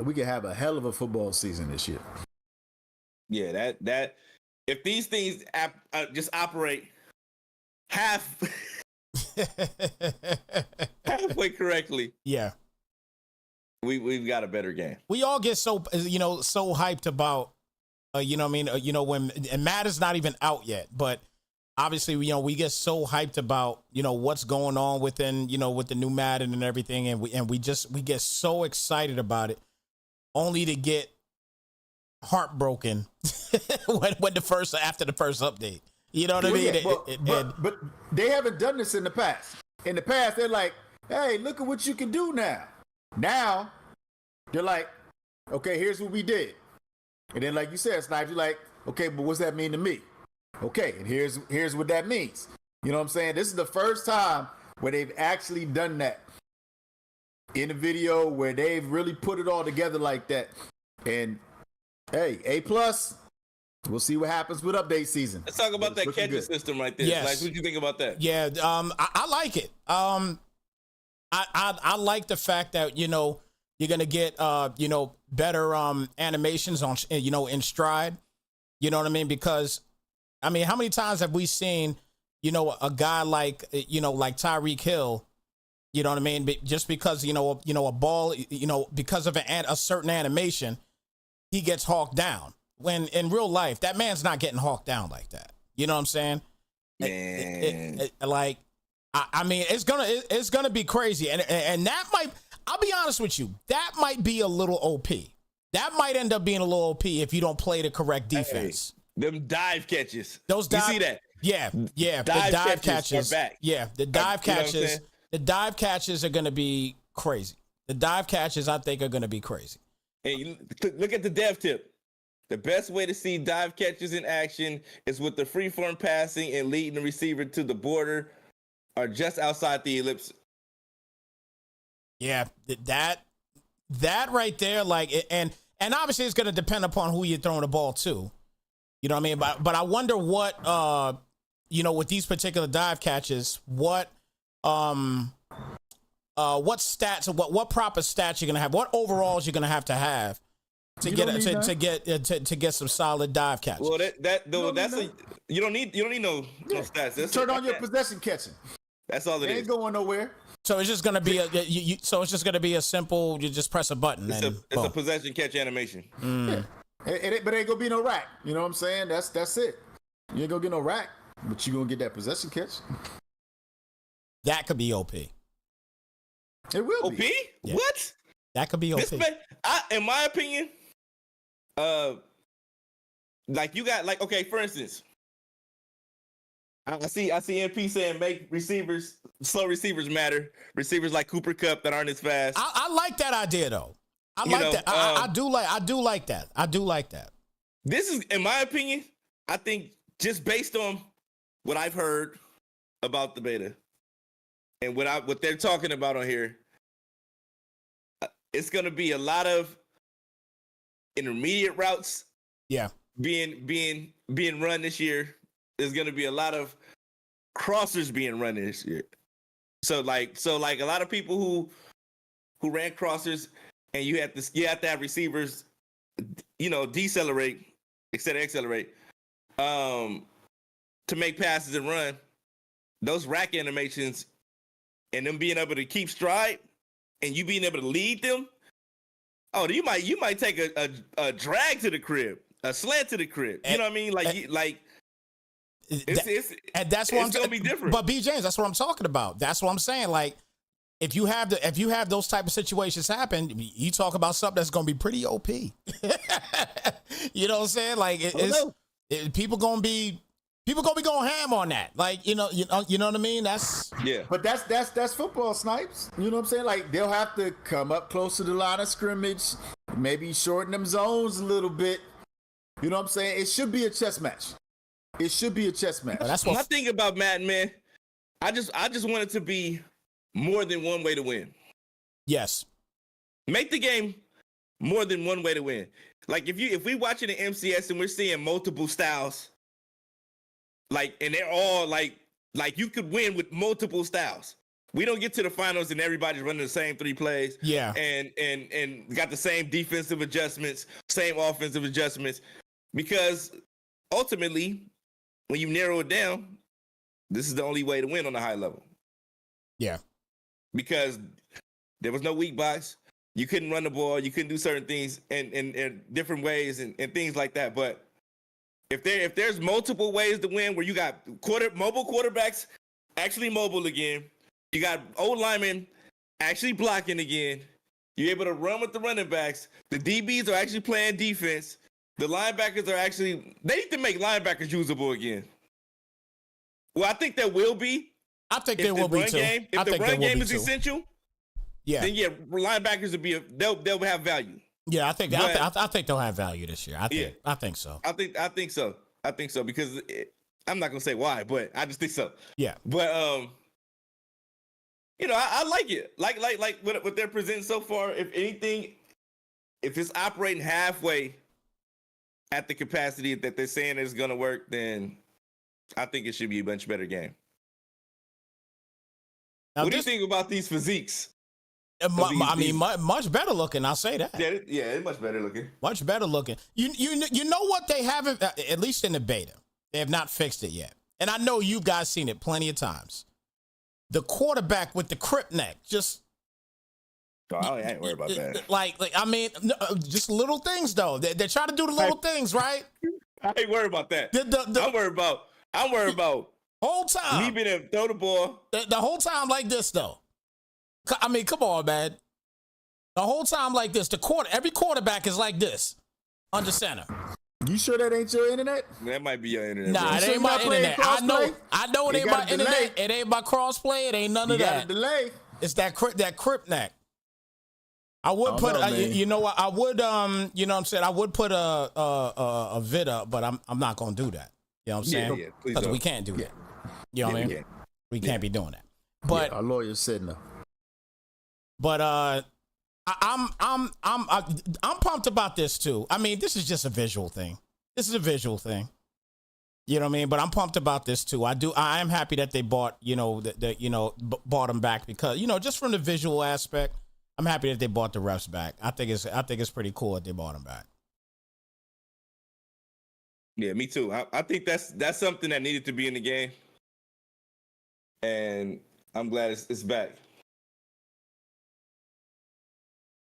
we could have a hell of a football season this year. Yeah, that if these things just operate halfway correctly, yeah, we've got a better game. We all get so hyped about when and Madden's not even out yet, but obviously we get so hyped about what's going on within with the new Madden and everything, and we get so excited about it, only to get heartbroken when after the first update. You know what I mean? But they haven't done this in the past. In the past, they're like, hey, look at what you can do now. Now, they're like, okay, here's what we did. And then, like you said, Snipes, you're like, okay, but what's that mean to me? Okay, and here's what that means. You know what I'm saying? This is the first time where they've actually done that in a video, where they've really put it all together like that. And hey, A+. We'll see what happens with update season. Let's talk about that catching system right there. Yes. Like, what do you think about that? Yeah, I like it. I like the fact that you're gonna get better animations on in stride. You know what I mean? Because how many times have we seen a guy like like Tyreek Hill You know what I mean? Just because a ball, because of a certain animation, he gets hawked down. When in real life, that man's not getting hawked down like that. You know what I'm saying? Man. I mean, it's gonna be crazy, and that might. I'll be honest with you, that might be a little OP. That might end up being a little OP if you don't play the correct defense. Hey, them dive catches. Those dive, you see that? Yeah. Dive the dive catches are back. Yeah, the dive catches. You know what I'm saying? The dive catches are gonna be crazy. The dive catches, I think, are gonna be crazy. And you look at the dev tip. The best way to see dive catches in action is with the free-form passing and leading the receiver to the border or just outside the ellipse. Yeah, that right there, and obviously it's going to depend upon who you're throwing the ball to. You know what I mean? But I wonder what, with these particular dive catches, what stats, what proper stats you're going to have, what overalls you're going to have to get some solid dive catches. Well, you don't need no stats. Turn on your possession catching. That's all it is. Ain't going nowhere. So it's just gonna be a simple. You just press a button. It's a possession catch animation. Mm. Yeah. But ain't gonna be no rack. You know what I'm saying? That's it. You ain't gonna get no rack, but you gonna get that possession catch. That could be OP. It will OP? be. Yeah. What? That could be OP. In my opinion, you got okay. For instance, I see MP saying make slow receivers matter. Receivers like Cooper Kupp that aren't as fast. I like that idea though. I do like that. This is, in my opinion, I think just based on what I've heard about the beta and what they're talking about on here, it's gonna be a lot of intermediate routes. Yeah. Being run this year. There's gonna be a lot of crossers being run this year. So a lot of people who ran crossers, and you have to have receivers, decelerate instead of accelerate, to make passes and run. Those rack animations and them being able to keep stride and you being able to lead them. Oh, you might take a drag to the crib, a slant to the crib. You know what I mean? And that's what it's gonna be different. But B. James, that's what I'm talking about. That's what I'm saying. Like, if you have those type of situations happen, you talk about something that's gonna be pretty OP. You know what I'm saying? Like, people gonna be going ham on that. Like, you know what I mean? That's yeah. But that's football, Snipes. You know what I'm saying? Like, they'll have to come up close to the line of scrimmage, maybe shorten them zones a little bit. You know what I'm saying? It should be a chess match. It should be a chess match. that's what my thing about Madden, man. I just want it to be more than one way to win. Yes. Make the game more than one way to win. Like if we watching the MCS and we're seeing multiple styles, and they're all like you could win with multiple styles. We don't get to the finals and everybody's running the same 3 plays. Yeah. And got the same defensive adjustments, same offensive adjustments, because ultimately, when you narrow it down, this is the only way to win on a high level. Yeah. Because there was no weak box. You couldn't run the ball. You couldn't do certain things in different ways and things like that. But if there's multiple ways to win where you got mobile quarterbacks actually mobile again, you got old linemen actually blocking again, you're able to run with the running backs, the DBs are actually playing defense, the linebackers they need to make linebackers usable again. Well, I think there will be. I think there will be too. If the run game is essential, yeah, then linebackers will be they'll have value. Yeah, I think they'll have value this year. I think so. I think so because I'm not gonna say why, but I just think so. Yeah. But I like it. Like what they're presenting so far. If anything, if it's operating halfway at the capacity that they're saying is gonna work, then I think it should be a much better game. Now, what do you think about these physiques? Much better looking. I'll say that. Yeah, it's much better looking. Much better looking. You know what they haven't, at least in the beta, they have not fixed it yet. And I know you guys seen it plenty of times. the quarterback with the crip neck. Just Oh, I ain't worried about that. like I mean, just little things though. They try to do the little things, right? I ain't worried about that. I'm worried about whole time. me being able to throw the ball. The whole time like this though. I mean, come on, man. The whole time like this. Every quarterback is like this under center. You sure that ain't your internet? That might be your internet. Nah, bro. it ain't my internet. I know it ain't my delay. internet. It ain't my crossplay. It ain't none You of got that. a delay. It's that crip neck. I would put, you know what? I would, you know what I'm saying? I would put a vid up, but I'm not gonna do that. You know what I'm saying? Yeah, please Because don't. we can't do that. You know what I mean? We can't be doing that. But Our lawyer said no. But I'm pumped about this too. I mean, this is just a visual thing. This is a visual thing. You know what I mean? But I'm pumped about this too. I am happy that they bought, bought them back because, just from the visual aspect, I'm happy that they bought the refs back. I think it's pretty cool that they bought them back. Yeah, me too. I think that's something that needed to be in the game, and I'm glad it's back.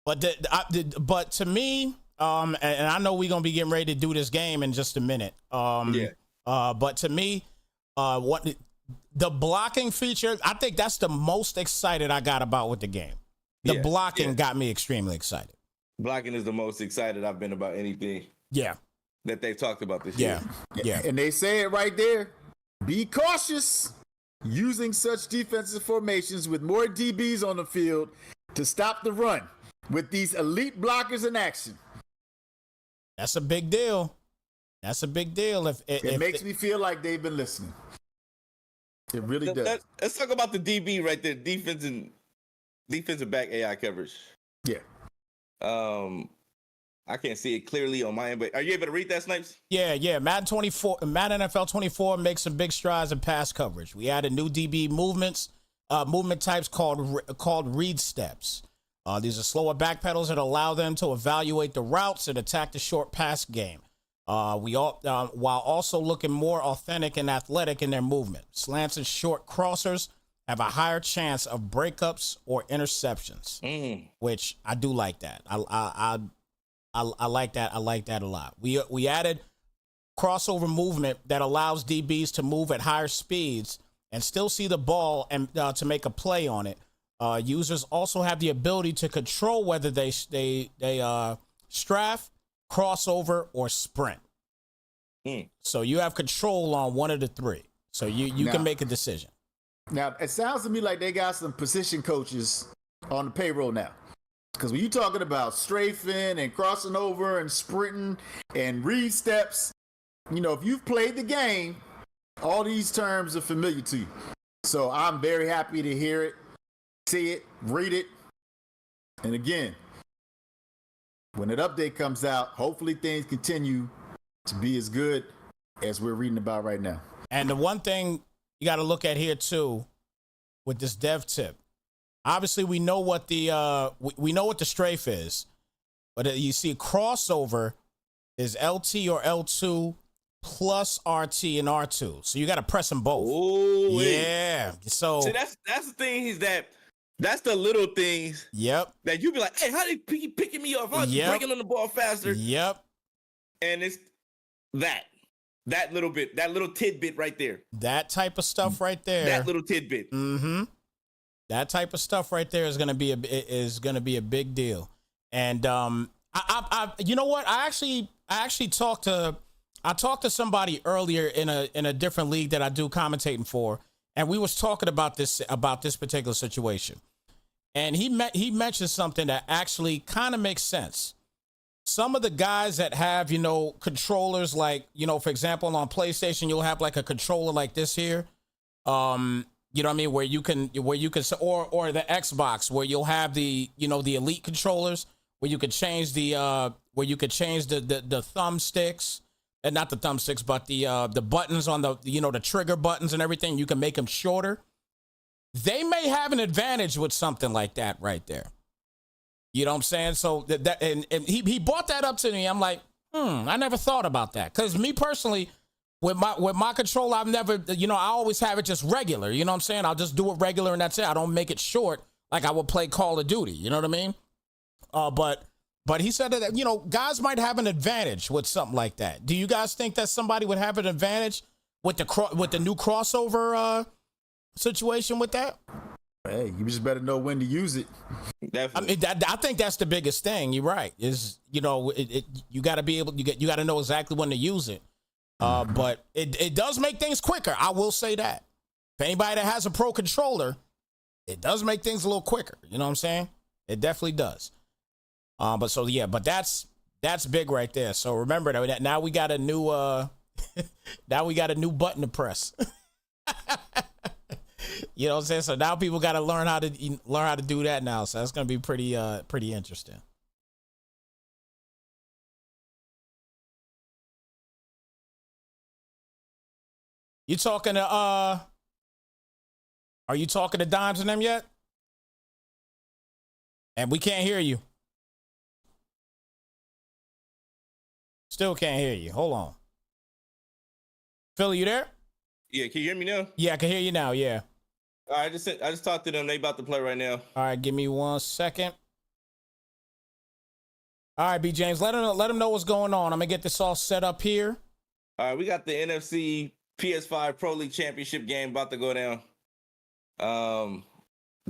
But to me, and I know we're gonna be getting ready to do this game in just a minute. But to me, what the blocking feature, I think that's the most excited I got about with the game. The blocking got me extremely excited. Blocking is the most excited I've been about anything. Yeah. That they've talked about this year. Yeah. And they say it right there. Be cautious using such defensive formations with more DBs on the field to stop the run with these elite blockers in action. That's a big deal. That's a big deal. It makes me feel like they've been listening. It really does. Let's talk about the DB right there. Defensive back AI coverage. Yeah. I can't see it clearly on my end, but are you able to read that, Snipes? Yeah. Madden NFL 24 makes some big strides in pass coverage. We added new DB movement types called read steps. These are slower back pedals that allow them to evaluate the routes and attack the short pass game. While also looking more authentic and athletic in their movement. Slants and short crossers have a higher chance of breakups or interceptions, which I do like that. I like that. I like that a lot. We added crossover movement that allows DBs to move at higher speeds and still see the ball and to make a play on it. Users also have the ability to control whether they strafe, crossover, or sprint. So you have control on one of the three. So you can make a decision. Now, it sounds to me like they got some position coaches on the payroll now. Because when you're talking about strafing and crossing over and sprinting and read steps, if you've played the game, all these terms are familiar to you. So I'm very happy to hear it, see it, read it. And again, when that update comes out, hopefully things continue to be as good as we're reading about right now. And the one thing you got to look at here too, with this dev tip, obviously we know what the we know what the strafe is, but you see crossover is LT or L2 plus RT and R2, so you got to press them both. Oh yeah. So see, that's the thing is that's the little things. Yep. That you be like, hey, how they picking me off? I'm breaking on the ball faster. Yep. And it's that little bit, that little tidbit right there. That type of stuff right there. That little tidbit. Mm-hmm. That type of stuff right there is gonna be a big deal. And I you know what? I actually talked to somebody earlier in a different league that I do commentating for, and we was talking about this particular situation. And he mentioned something that actually kind of makes sense. Some of the guys that have, controllers like, for example, on PlayStation, you'll have like a controller like this here. You know what I mean? Where you can, or the Xbox, where you'll have the elite controllers, where you could change the thumbsticks, and not the thumbsticks, but the buttons on the trigger buttons and everything. You can make them shorter. They may have an advantage with something like that right there. You know what I'm saying? So and he brought that up to me. I'm like, I never thought about that. Because me personally, with my controller, I've never, I always have it just regular. You know what I'm saying? I'll just do it regular and that's it. I don't make it short like I would play Call of Duty. You know what I mean? But he said that, guys might have an advantage with something like that. Do you guys think that somebody would have an advantage with the new crossover situation with that? Hey, you just better know when to use it. Definitely. I mean, I think that's the biggest thing. You're right. Is you got to be able, you got to know exactly when to use it. But it does make things quicker. I will say that. If anybody that has a pro controller, it does make things a little quicker. You know what I'm saying? It definitely does. But that's big right there. So remember that now we got a new button to press. You know what I'm saying? So now people got to learn how to do that now. So that's going to be pretty interesting. You talking to are you talking to Dimes and them yet? And we can't hear you. Still can't hear you. Hold on. Philly, you there? Yeah, can you hear me now? Yeah, I can hear you now. Yeah. All right, I just talked to them. They about to play right now. All right, give me 1 second. All right, B James, let them know what's going on. I'm gonna get this all set up here. All right, we got the NFC Ps5 Pro League Championship game about to go down.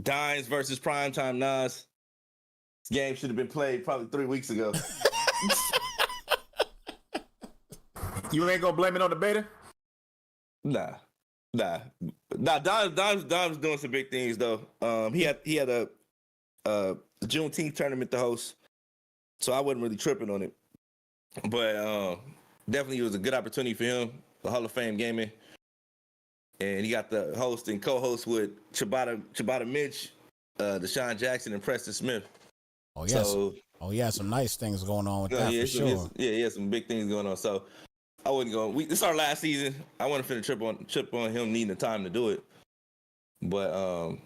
Dimes versus Primetime Nas. This game should have been played probably 3 weeks ago. You ain't gonna blame it on the beta? Nah. Dom's doing some big things though. He had a Juneteenth tournament to host, so I wasn't really tripping on it. But definitely it was a good opportunity for him, the Hall of Fame gaming, and he got the host and co-host with Chibata Mitch, Deshaun Jackson, and Preston Smith. Oh yes, some nice things going on with that for sure. Yeah, some big things going on. So I wouldn't go. This is our last season. I want to finna trip on him needing the time to do it, but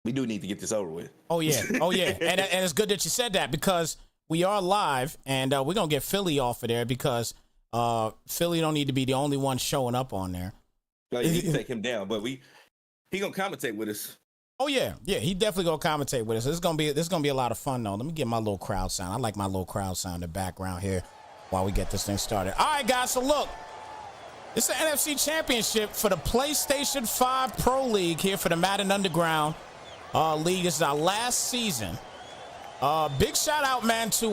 we do need to get this over with. Oh yeah, and it's good that you said that because we are live and we're gonna get Philly off of there because Philly don't need to be the only one showing up on there. Like, you need to take him down, but he gonna commentate with us. Oh yeah, he definitely gonna commentate with us. This is gonna be a lot of fun though. Let me get my little crowd sound. I like my little crowd sound in the background here while we get this thing started. All right, guys. So look, this is the NFC Championship for the PlayStation 5 Pro League here for the Madden Underground League. This is our last season. Big shout out, man, to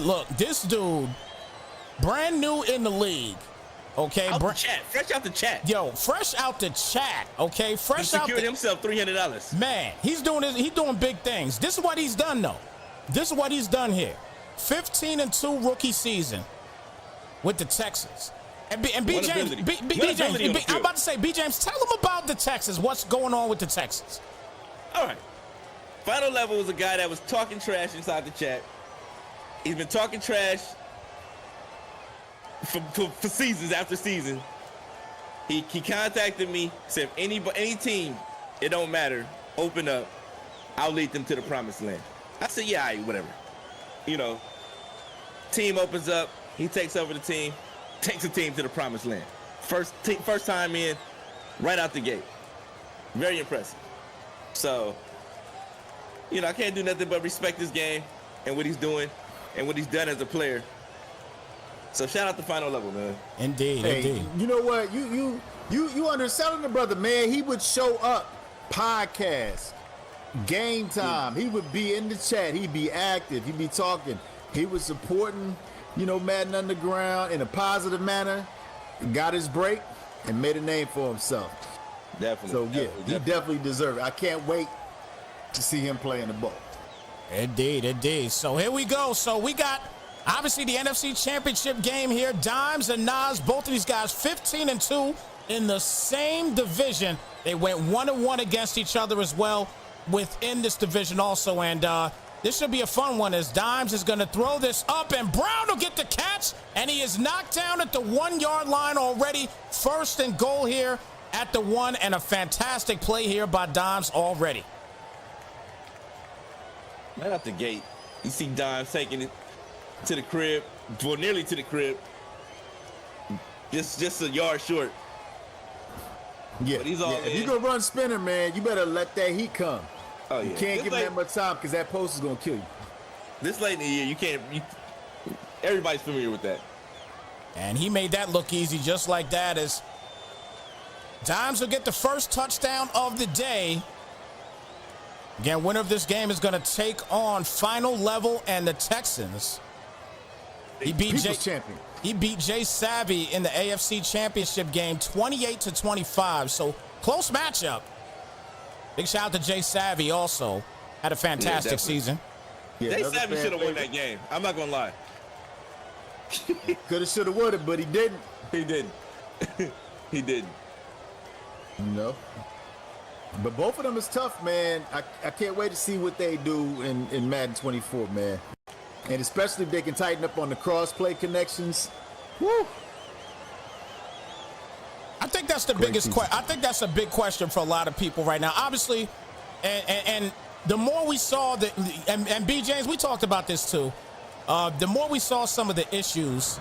look, this dude, brand new in the league. Okay, fresh out the chat. Yo, fresh out the chat. Okay, fresh out. Secured himself $300. Man, he's doing big things. This is what he's done, though. This is what he's done here. 15-2 rookie season with the Texans. And B James, I'm about to say, B James, tell him about the Texans. What's going on with the Texans? All right. Final Level was a guy that was talking trash inside the chat. He's been talking trash for seasons after season. He contacted me, said if any team, it don't matter, open up, I'll lead them to the promised land. I said, yeah, all right, whatever. You know, team opens up, he takes over the team, takes the team to the promised land. First time in, right out the gate. Very impressive. So, you know, I can't do nothing but respect this game and what he's doing and what he's done as a player. So shout out to Final Level, man. Indeed. You know what? You underselling the brother, man. He would show up, podcast, game time. He would be in the chat. He'd be active. He'd be talking. He was supporting, Madden Underground in a positive manner. Got his break and made a name for himself. Definitely. So he definitely deserves it. I can't wait to see him playing the ball. Indeed. So here we go. So we got obviously the NFC Championship game here. Dimes and Nas, both of these guys 15-2 in the same division. They went 1-1 against each other as well within this division also. And this should be a fun one as Dimes is going to throw this up and Brown will get the catch. And he is knocked down at the 1-yard line already. First and goal here at the 1 and a fantastic play here by Dimes already. Right out the gate, you see Dimes taking it. to the crib, well, nearly to the crib. Just a yard short. Yeah, But he's all If in. you gonna run spinner, man, you better let that heat come. Oh, You yeah. can't This give him that much time because that post is gonna kill you. This late in the year, you can't. Everybody's familiar with that. And he made that look easy just like that as Dimes will get the first touchdown of the day. Again, winner of this game is going to take on Final Level and the Texans. He beat champion. He beat Jay Savvy in the AFC Championship game 28-25. So close matchup. Big shout out to Jay Savvy also. Had a fantastic season. Yeah, Jay Savvy should have won that game. I'm not gonna lie. Could have, should have, would have, but he didn't. He didn't. He didn't. No. But both of them is tough, man. I can't wait to see what they do in Madden 24, man. And especially if they can tighten up on the cross-play connections. Woo! I think that's the biggest question. I think that's a big question for a lot of people right now. Obviously, and the more we saw that, and B. James, we talked about this too. The more we saw some of the issues,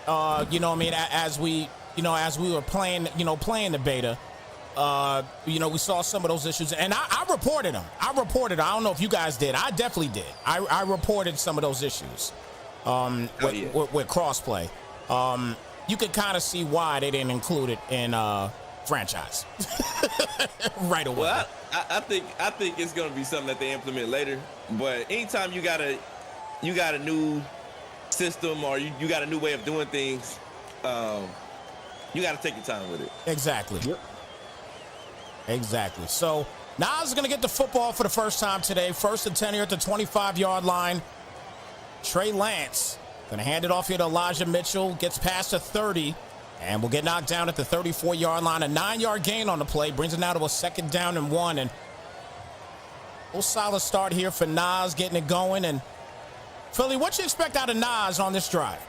you know what I mean, as we were playing, playing the beta, we saw some of those issues, and I reported them. I don't know if you guys did. I definitely did. I reported some of those issues with crossplay. You could kind of see why they didn't include it in franchise right away. Well, I think it's gonna be something that they implement later. But anytime you got a new system or you got a new way of doing things, you got to take your time with it. Exactly. Yep. Exactly. So Nas is going to get the football for the first time today. First and 10 here at the 25-yard line. Trey Lance going to hand it off here to Elijah Mitchell. Gets past the 30 and will get knocked down at the 34-yard line. A 9-yard gain on the play brings it now to a 2nd down and 1. And a solid start here for Nas getting it going. And Philly, what you expect out of Nas on this drive?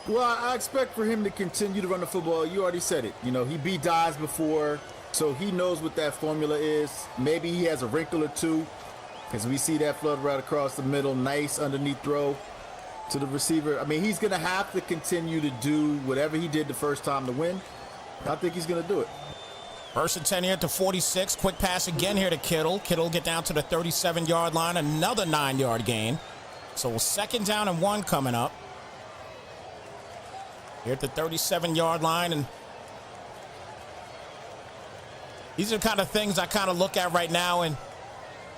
Well, I expect for him to continue to run the football. You already said it. He beat Dodge before, so he knows what that formula is. Maybe he has a wrinkle or two, because we see that flood right across the middle. Nice underneath throw to the receiver. I mean, he's going to have to continue to do whatever he did the first time to win. I think he's going to do it. First and 10 here at the 46. Quick pass again here to Kittle. Kittle will get down to the 37-yard line. Another 9-yard gain. So 2nd down and 1 coming up. Here at the 37-yard line, and these are the kind of things I kind of look at right now, and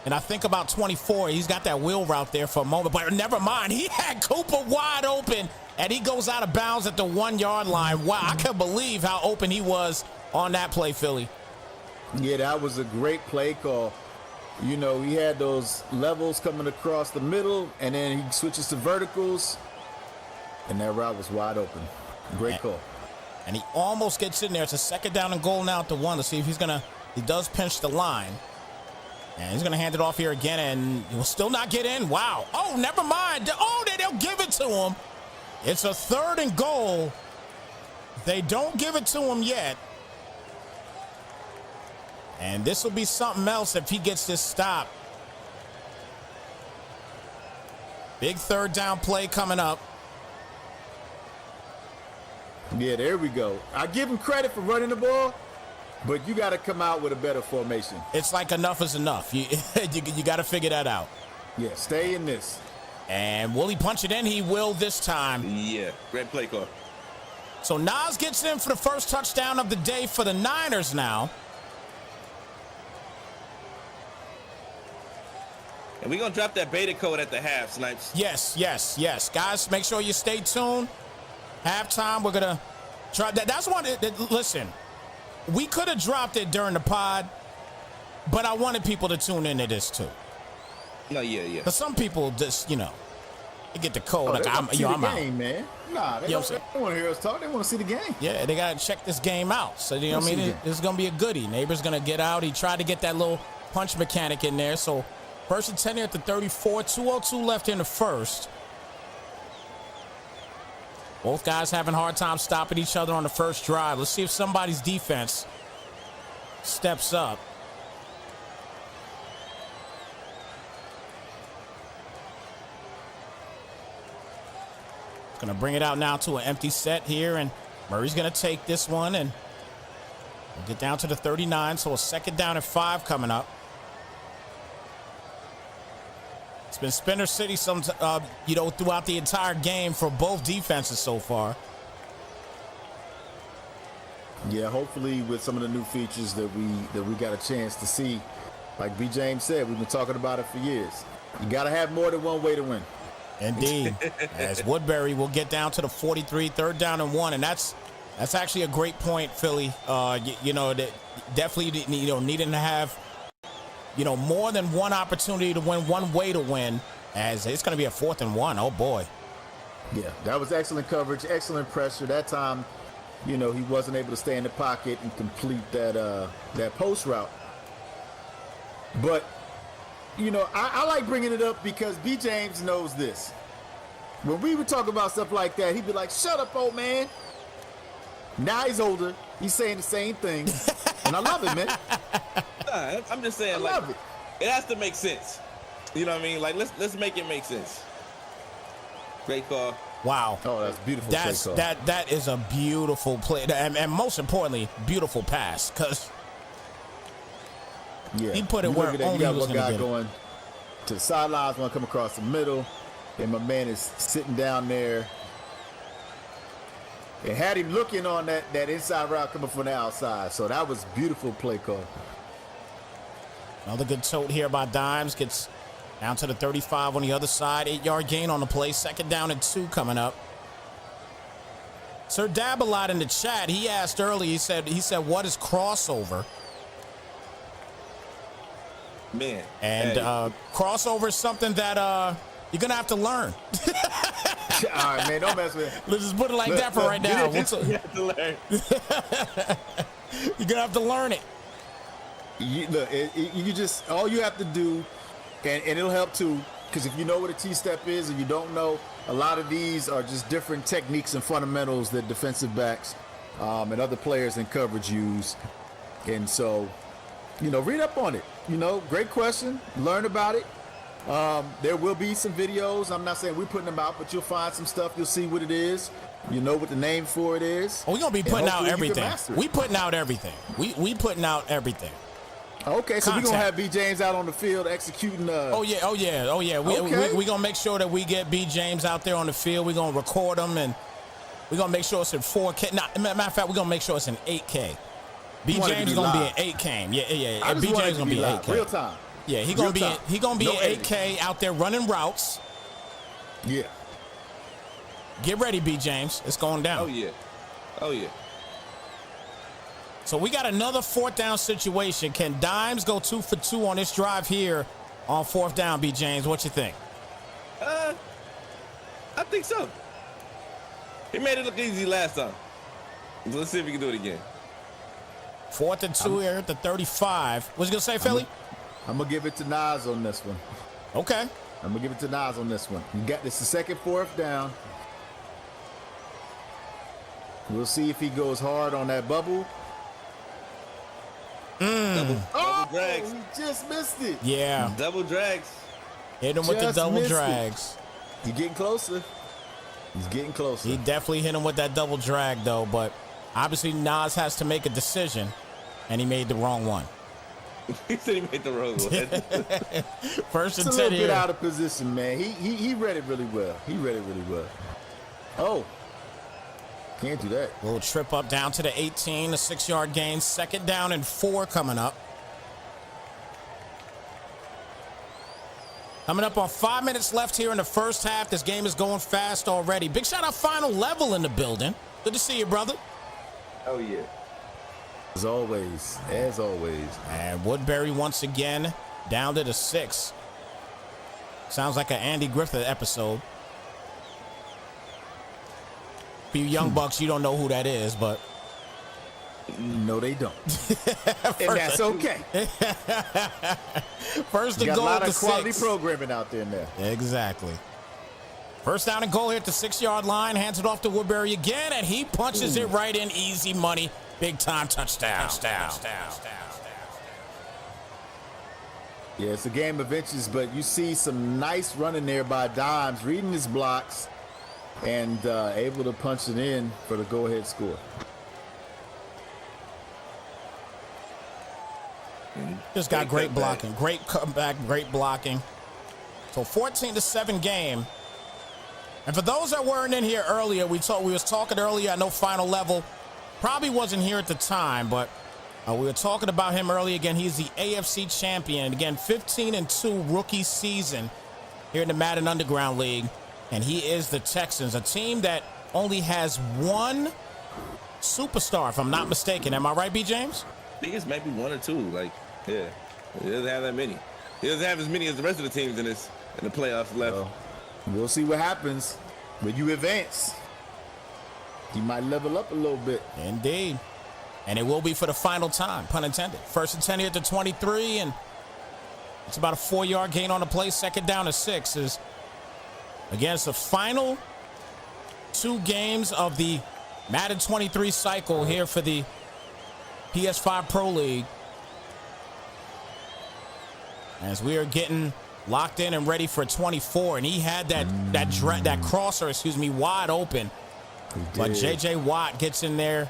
I think about 24. He's got that wheel route there for a moment, but never mind. He had Cooper wide open, and he goes out of bounds at the 1-yard line. Wow, I can't believe how open he was on that play, Philly. Yeah, that was a great play call. He had those levels coming across the middle, and then he switches to verticals, and that route was wide open. Great call. And he almost gets in there. It's a 2nd down and goal now at the 1. Let's see if he does pinch the line. And he's going to hand it off here again, and he will still not get in. Wow. Oh, never mind. Oh, they'll give it to him. It's a 3rd and goal. They don't give it to him yet. And this will be something else if he gets this stop. Big 3rd down play coming up. Yeah, there we go. I give him credit for running the ball, but you got to come out with a better formation. It's like enough is enough. You got to figure that out. Yeah, stay in this. And will he punch it in? He will this time. Yeah, great play call. So Nas gets in for the first touchdown of the day for the Niners now. And we're going to drop that beta code at the half, Snipes. Yes. Guys, make sure you stay tuned. Halftime, we're going to try that. That's one. Listen, we could have dropped it during the pod, but I wanted people to tune into this too. No, yeah. Because some people just, they get the code. They want to see the I'm game, out. man. Nah, they don't want to hear us talk. They want to see the game. Yeah, they got to check this game out. So, this is going to be a goodie. Neighbor's going to get out. He tried to get that little punch mechanic in there. So, first and 10 here at the 34. 2:02 left in the first. Both guys having a hard time stopping each other on the first drive. Let's see if somebody's defense steps up. Gonna bring it out now to an empty set here, and Murray's gonna take this one, and we'll get down to the 39. So a 2nd down and 5 coming up. It's been Spinner City throughout the entire game for both defenses so far. Yeah, hopefully with some of the new features that we got a chance to see, like B. James said, we've been talking about it for years. You got to have more than one way to win. Indeed. As Woodbury will get down to the 43, 3rd down and 1, and that's actually a great point, Philly. That definitely needing to have more than one opportunity to win, one way to win, as it's going to be a 4th and 1. Oh boy. Yeah, that was excellent coverage, excellent pressure. That time, he wasn't able to stay in the pocket and complete that post route. But, I like bringing it up because B. James knows this. When we would talk about stuff like that, he'd be like, shut up, old man. Now he's older. He's saying the same thing. And I love it, man. Nah, I'm just saying, I love it. It has to make sense. You know what I mean? Like, let's make it make sense. Great call. Wow. Oh, that's beautiful. That is a beautiful play, and most importantly, beautiful pass, because he put it where only he was going to get it. Going to the sidelines, one come across the middle, and my man is sitting down there. And had him looking on that inside route coming from the outside. So that was beautiful play call. Another good tote here by Dimes. Gets down to the 35 on the other side. 8-yard gain on the play. 2nd down and 2 coming up. Sir Dabalot in the chat, he asked earlier, he said, what is crossover? Man. And crossover is something that you're going to have to learn. All right, man, don't mess with it. Let's just put it like that for right now. You have to learn. You're going to have to learn it. You just, all you have to do, and it'll help too, because if you know what a T-step is and you don't know, a lot of these are just different techniques and fundamentals that defensive backs and other players in coverage use. And so, read up on it. Great question. Learn about it. There will be some videos. I'm not saying we're putting them out, but you'll find some stuff. You'll see what it is. You know what the name for it is. Oh, we're going to be putting out everything. We putting out everything. We putting out everything. Okay, so we're going to have B. James out on the field executing. Oh, yeah. We're going to make sure that we get B. James out there on the field. We're going to record them, and we're going to make sure it's in 4K. Matter of fact, we're going to make sure it's in 8K. B. James is going to be in 8K. Yeah. B. James is going to be in 8K. Real time. Yeah, he gonna be in 8K out there running routes. Yeah. Get ready, B. James. It's going down. Oh yeah. So we got another 4th down situation. Can Dimes go 2 for 2 on this drive here on 4th down, B. James? What you think? I think so. He made it look easy last time. Let's see if we can do it again. 4th and 2 here at the 35. What's you gonna say, Philly? I'm going to give it to Nas on this one. Okay. I'm going to give it to Nas on this one. You got this, the 2nd, 4th down. We'll see if he goes hard on that bubble. Double drags. He just missed it. Yeah. Double drags. Hit him with the double drags. He's getting closer. He's getting closer. He definitely hit him with that double drag, though. But obviously Nas has to make a decision, and he made the wrong one. He said he made the wrong one. First and 10 it's a little here. bit out of position, man. He read it really well. Oh. Can't do that. Little trip up down to the 18, a 6-yard gain. 2nd down and 4 coming up. Coming up on 5 minutes left here in the first half. This game is going fast already. Big shout out Final Level in the building. Good to see you, brother. Oh, yeah. As always. And Woodbury once again down to the 6. Sounds like an Andy Griffith episode. For you young bucks, you don't know who that is, but no, they don't. And that's okay. First and goal. goal Got a lot to of quality 6. programming out there now. Exactly. First down and goal here at the 6-yard line. Hands it off to Woodbury again, and he punches it right in. Easy money. Big time touchdown. Yeah, it's a game of inches, but you see some nice running there by Dimes, reading his blocks, and able to punch it in for the go-ahead score. Just got great blocking, great comeback, great blocking. So 14-7 game. And for those that weren't in here earlier, we was talking earlier. I know Final Level probably wasn't here at the time, but we were talking about him earlier. Again, he's the AFC champion. And again, 15-2 rookie season here in the Madden Underground League. And he is the Texans, a team that only has one superstar, if I'm not mistaken. Am I right, B. James? I think it's maybe one or two. Like, yeah, he doesn't have that many. He doesn't have as many as the rest of the teams in the playoffs left. Well, we'll see what happens when you advance. You might level up a little bit. Indeed. And it will be for the final time, pun intended. 1st and 10 here at the 23, and it's about a 4-yard gain on the play. 2nd down to 6 is, again, it's the final 2 games of the Madden 23 cycle here for the PS5 Pro League. As we are getting locked in and ready for 24, and he had that crosser, wide open. But J.J. Watt gets in there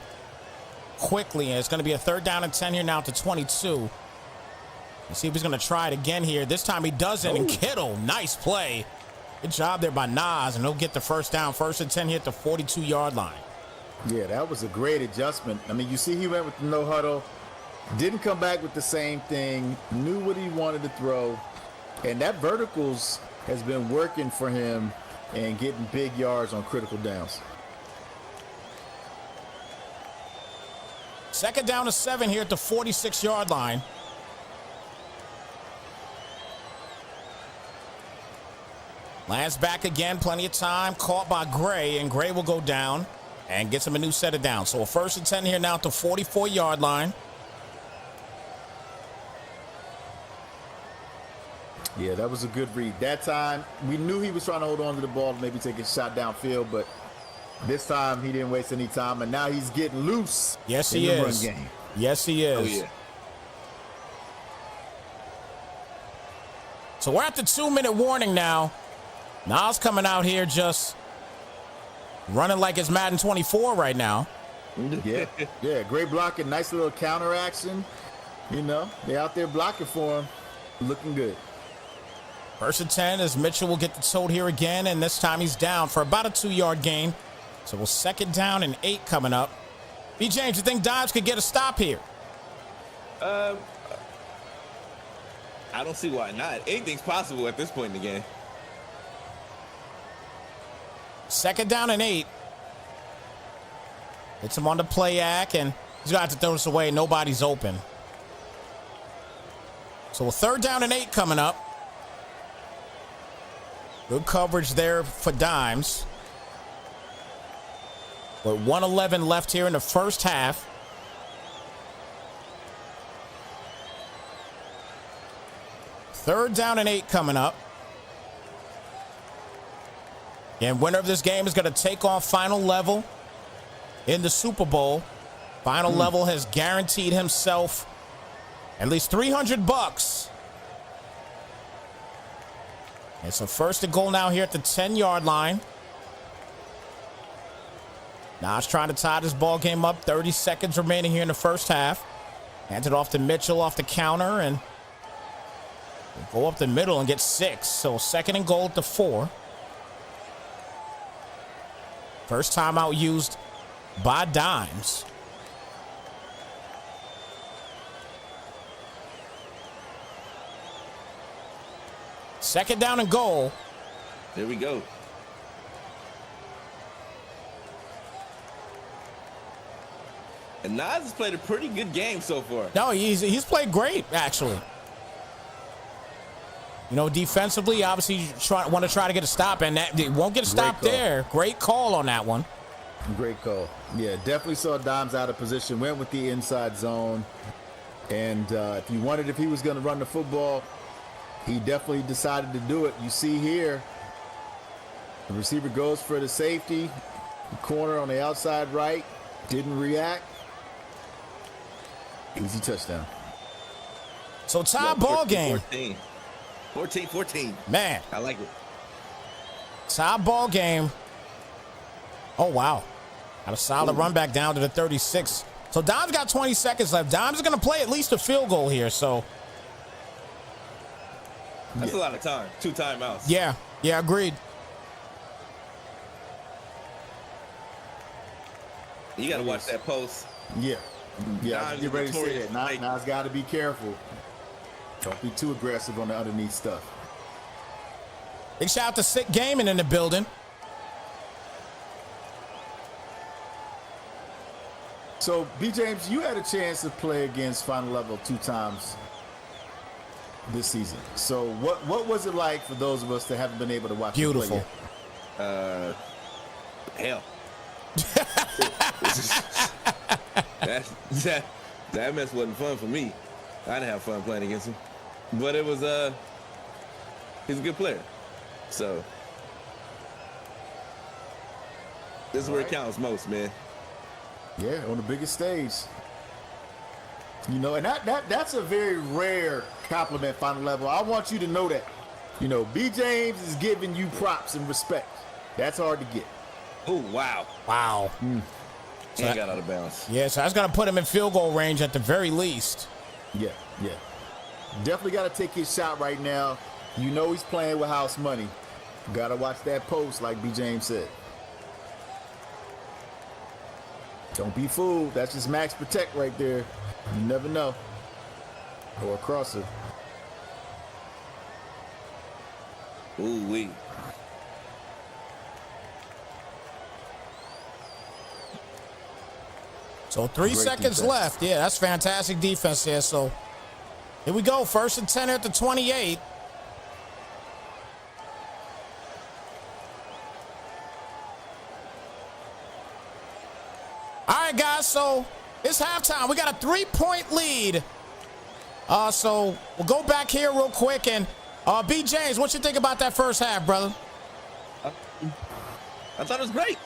quickly, and it's going to be a 3rd down and 10 here now to 22. Let's see if he's going to try it again here. This time he doesn't, and Kittle, nice play. Good job there by Nas, and he'll get the 1st down. 1st and 10 here at the 42-yard line. Yeah, that was a great adjustment. I mean, you see he went with the no huddle, didn't come back with the same thing, knew what he wanted to throw, and that verticals has been working for him and getting big yards on critical downs. 2nd down to 7 here at the 46-yard line. Lance back again, plenty of time, caught by Gray, and Gray will go down and gets him a new set of downs. So a 1st and 10 here now at the 44-yard line. Yeah, that was a good read. That time, we knew he was trying to hold on to the ball, maybe take a shot downfield, but this time he didn't waste any time, and now he's getting loose. Yes, he is. Run game. Yes, he is. Oh, yeah. So we're at the 2-minute warning now. Nas coming out here just running like it's Madden 24 right now. Yeah, great blocking, nice little counter action. You know, they're out there blocking for him, looking good. 1st and 10 as Mitchell will get the tote here again, and this time he's down for about a 2-yard gain. So we'll 2nd down and 8 coming up. B. James, you think Dives could get a stop here? I don't see why not. Anything's possible at this point in the game. 2nd down and 8. Hits him on the play act, and he's going to have to throw this away. Nobody's open. So a 3rd down and 8 coming up. Good coverage there for Dimes. But 1:11 left here in the first half. Third down and 8 coming up. And winner of this game is going to take on Final Level in the Super Bowl. Final Level has guaranteed himself at least $300. It's a 1st and goal now here at the 10-yard line. Nas trying to tie this ball game up. 30 seconds remaining here in the first half. Hands it off to Mitchell off the counter, and go up the middle and get 6. So 2nd and goal at the 4. First timeout used by Dimes. Second down and goal. There we go. And Nas has played a pretty good game so far. No, he's played great, actually. You know, defensively, obviously, you want to try to get a stop, and that won't get a stop there. Great call on that one. Great call. Yeah, definitely saw Dimes out of position, went with the inside zone. And if you wondered if he was going to run the football, he definitely decided to do it. You see here, the receiver goes for the safety. The corner on the outside right, didn't react. Easy touchdown. So tie ball game. 14. Man. I like it. Tie ball game. Oh, wow. Got a solid run back down to the 36. So Dom's got 20 seconds left. Dom's going to play at least a field goal here, so. That's a lot of time. 2 timeouts. Yeah, agreed. You got to watch that post. Yeah. Dimes Get ready to say notorious that. Now it's got to be careful. Don't be too aggressive on the underneath stuff. Big shout out to Sick Gaming in the building. So, B. James, you had a chance to play against Final Level 2 times this season. So, what was it like for those of us that haven't been able to watch you play Beautiful. yet? Hell. that mess wasn't fun for me. I didn't have fun playing against him. But it was he's a good player. So this is where it counts most, man. Yeah, on the biggest stage. You know, and that's a very rare compliment, Final Level. I want you to know that. You know, B. James is giving you props and respect. That's hard to get. Oh, wow. Wow. So he got out of bounds. Yeah, so that's going to put him in field goal range at the very least. Yeah. Definitely got to take his shot right now. You know he's playing with house money. Got to watch that post, like B. James said. Don't be fooled. That's just max protect right there. You never know. Or a crosser. Ooh-wee. So 3 seconds defense. left. Yeah, that's fantastic defense there. So here we go. 1st and 10 at the 28. All right, guys. So it's halftime. We got a 3-point lead. So we'll go back here real quick. And B. James, what you think about that first half, brother? I thought it was great.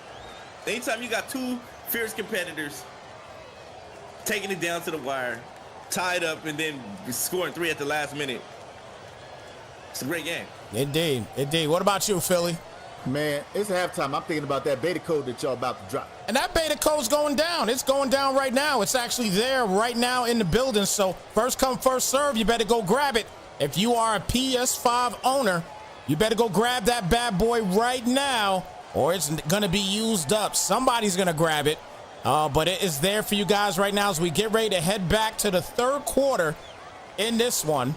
Anytime you got 2 fierce competitors taking it down to the wire, tied up, and then scoring 3 at the last minute. It's a great game. Indeed. What about you, Philly? Man, it's halftime. I'm thinking about that beta code that y'all about to drop. And that beta code's going down. It's going down right now. It's actually there right now in the building. So first come, first serve. You better go grab it. If you are a PS5 owner, you better go grab that bad boy right now, or it's going to be used up. Somebody's going to grab it. But it is there for you guys right now as we get ready to head back to the 3rd quarter in this one.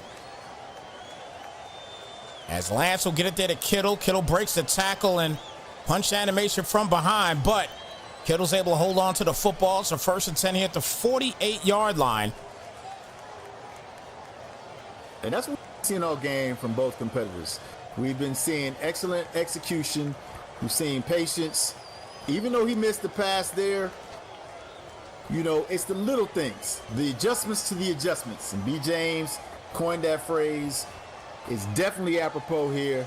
As Lance will get it there to Kittle. Kittle breaks the tackle and punch animation from behind, but Kittle's able to hold on to the football. So 1st and 10 here at the 48-yard line. And that's what we've seen all game from both competitors. We've been seeing excellent execution. We've seen patience. Even though he missed the pass there, you know, it's the little things, the adjustments to the adjustments. And B. James coined that phrase. It's definitely apropos here.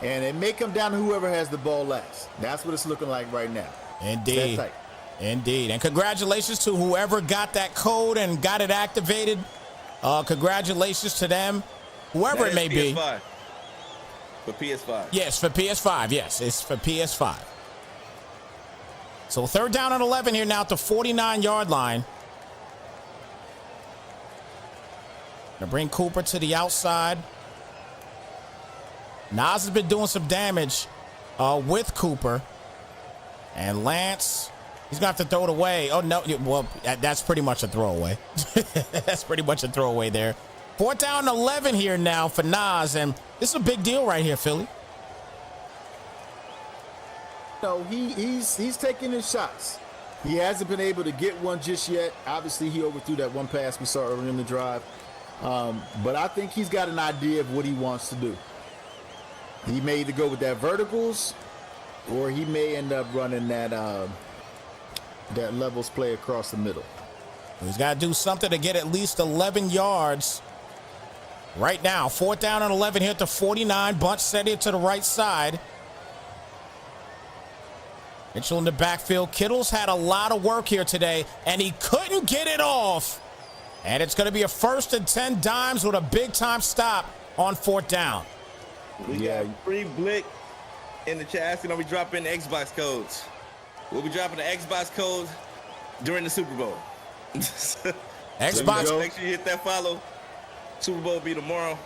And it may come down to whoever has the ball last. That's what it's looking like right now. Indeed. That's tight. Indeed. And congratulations to whoever got that code and got it activated. Congratulations to them, whoever it may be. For PS5. Yes, for PS5. Yes, it's for PS5. So 3rd down and 11 here now at the 49-yard line. Gonna bring Cooper to the outside. Nas has been doing some damage with Cooper. And Lance, he's gonna have to throw it away. Oh, no, well, that's pretty much a throwaway. That's pretty much a throwaway there. 4th down and 11 here now for Nas, and this is a big deal right here, Philly. No, he's taking his shots. He hasn't been able to get one just yet. Obviously, he overthrew that one pass we saw earlier in the drive. But I think he's got an idea of what he wants to do. He may either go with that verticals, or he may end up running that that levels play across the middle. He's got to do something to get at least 11 yards right now. 4th down and 11 here at the 49. Bunch set here to the right side. Mitchell in the backfield. Kittle's had a lot of work here today, and he couldn't get it off. And it's going to be a 1st and 10 Dimes with a big-time stop on 4th down. We got free Blick in the chat. You know, we drop in the Xbox codes. We'll be dropping the Xbox code during the Super Bowl. Xbox. So make sure you hit that follow. Super Bowl will be tomorrow.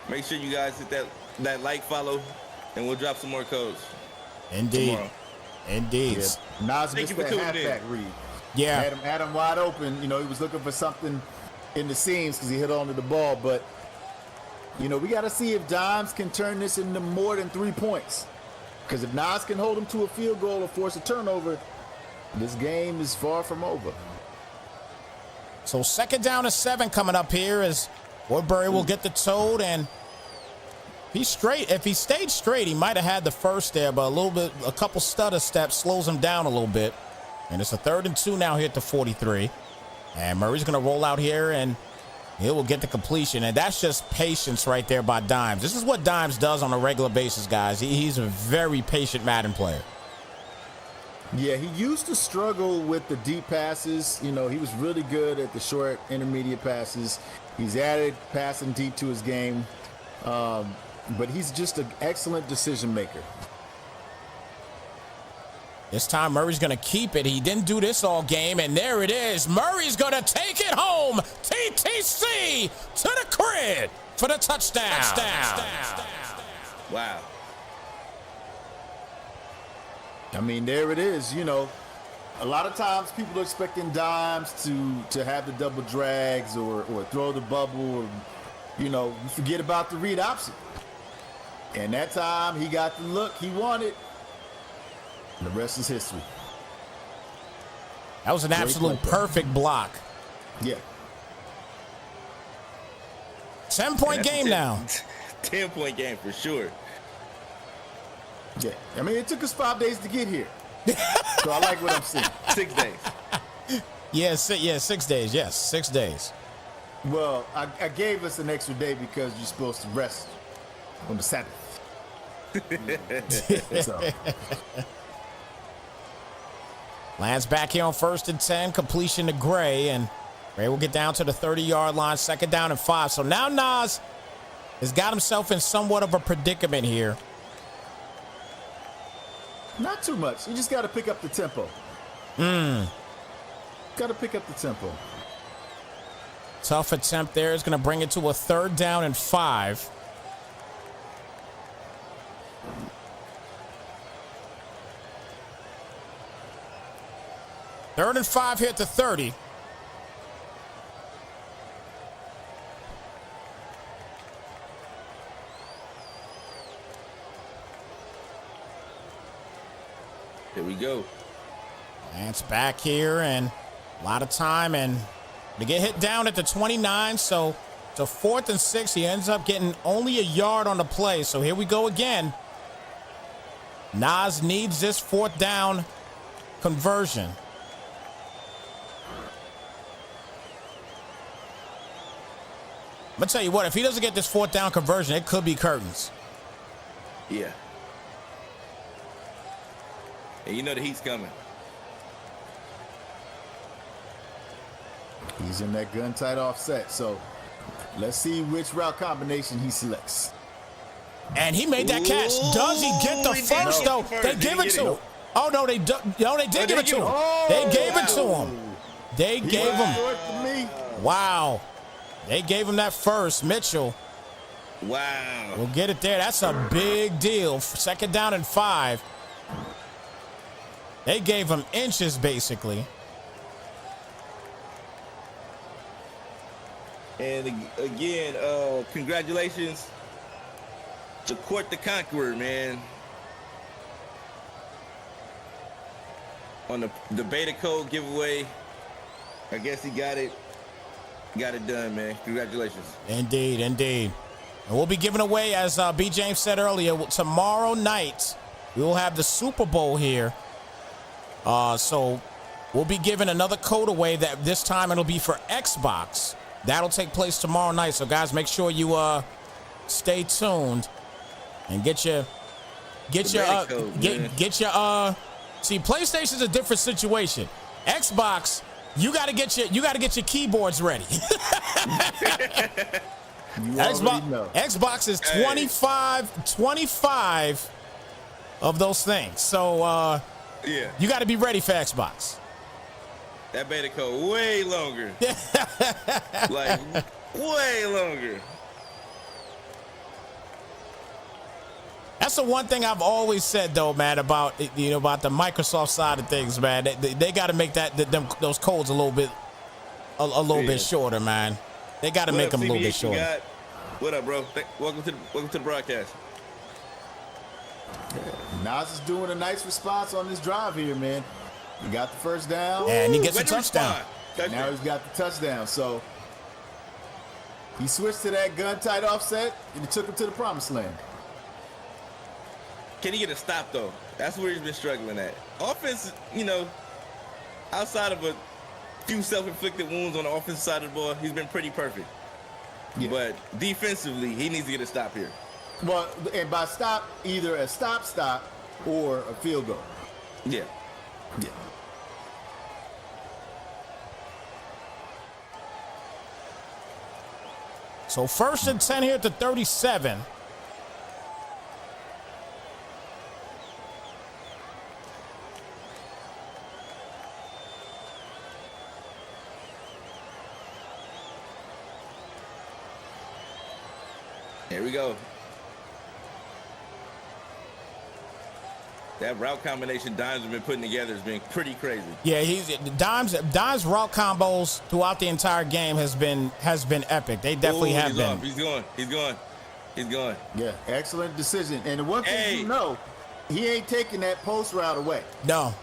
Make sure you guys hit that like, follow, and we'll drop some more codes. Indeed. Tomorrow. Indeed. Yeah. Nas Thank missed you for that tuning halfback in. read. Yeah. Had him wide open. You know, he was looking for something in the seams because he hit onto the ball. But, you know, we got to see if Dimes can turn this into more than 3 points. Because if Nas can hold him to a field goal or force a turnover, this game is far from over. So 2nd down and 7 coming up here as Woodbury will get the toad, and he's straight. If he stayed straight, he might have had the first there, but a couple stutter steps slows him down a little bit. And it's a 3rd and 2 now here at the 43. And Murray's going to roll out here, and he will get the completion. And that's just patience right there by Dimes. This is what Dimes does on a regular basis, guys. He's a very patient Madden player. Yeah, he used to struggle with the deep passes. You know, he was really good at the short, intermediate passes. He's added passing deep to his game. But he's just an excellent decision maker. This time, Murray's going to keep it. He didn't do this all game, and there it is. Murray's going to take it home. TTC to the crib for the touchdown. Wow. I mean, there it is. You know, a lot of times people are expecting Dimes to have the double drags or throw the bubble, or, you know, you forget about the read option. And that time he got the look he wanted. And the rest is history. That was an absolute perfect block. Yeah. 10-point game now. 10-point game for sure. Yeah. I mean, it took us 5 days to get here. So I like what I'm seeing. 6 days. Yeah, 6 days. Yes, 6 days. Well, I gave us an extra day because you're supposed to rest on the Sabbath. So. Lands back here on 1st and 10, completion to Gray, and Gray will get down to the 30-yard line, 2nd down and 5. So now Nas has got himself in somewhat of a predicament here. Not too much. You just got to pick up the tempo. Got to pick up the tempo. Tough attempt there is going to bring it to a 3rd down and 5. Third and 5 here at the 30. Here we go. Lance back here, and a lot of time, and to get hit down at the 29, so it's a 4th and 6. He ends up getting only a yard on the play. So here we go again. Nas needs this 4th down conversion. I'm going to tell you what, if he doesn't get this 4th down conversion, it could be curtains. Yeah. And you know the heat's coming. He's in that gun tight offset. So let's see which route combination he selects. And he made that catch. Does he get the first, though? They give it to him. Oh, no, they did give it to him. They gave it to him. They gave him. Wow. They gave him that first, Mitchell. Wow. We'll get it there. That's a big deal. 2nd down and 5. They gave him inches, basically. And again, congratulations to Court the Conqueror, man. On the beta code giveaway. I guess he got it. Got it done, man. Congratulations. Indeed, indeed. And we'll be giving away, as B. James said earlier, tomorrow night, we will have the Super Bowl here. So we'll be giving another code away that this time it'll be for Xbox. That'll take place tomorrow night. So, guys, make sure you stay tuned and get your see, PlayStation's a different situation. Xbox, you got to get your keyboards ready. Xbox is 25 of those things. So Yeah. You got to be ready for Xbox. That beta code way longer. Like, way longer. That's the one thing I've always said, though, man, about the Microsoft side of things, man. They got to make those codes a little bit shorter, man. They got to make them a little bit shorter. What up, bro? Welcome to the broadcast. Nas is doing a nice response on this drive here, man. He got the first down. And he gets a touchdown. Now he's got the touchdown. So he switched to that gun tight offset, and it took him to the promised land. Can he get a stop, though? That's where he's been struggling at. Offense, outside of a few self-inflicted wounds on the offensive side of the ball, he's been pretty perfect. Yeah. But defensively, he needs to get a stop here. Well, and by stop, either a stop, or a field goal. Yeah. Yeah. So 1st and 10 here at the 37. Here we go. That route combination Dimes have been putting together has been pretty crazy. Yeah, Dimes route combos throughout the entire game has been epic. They definitely have been. He's going. Yeah, excellent decision. And the one thing he ain't taking that post route away. No.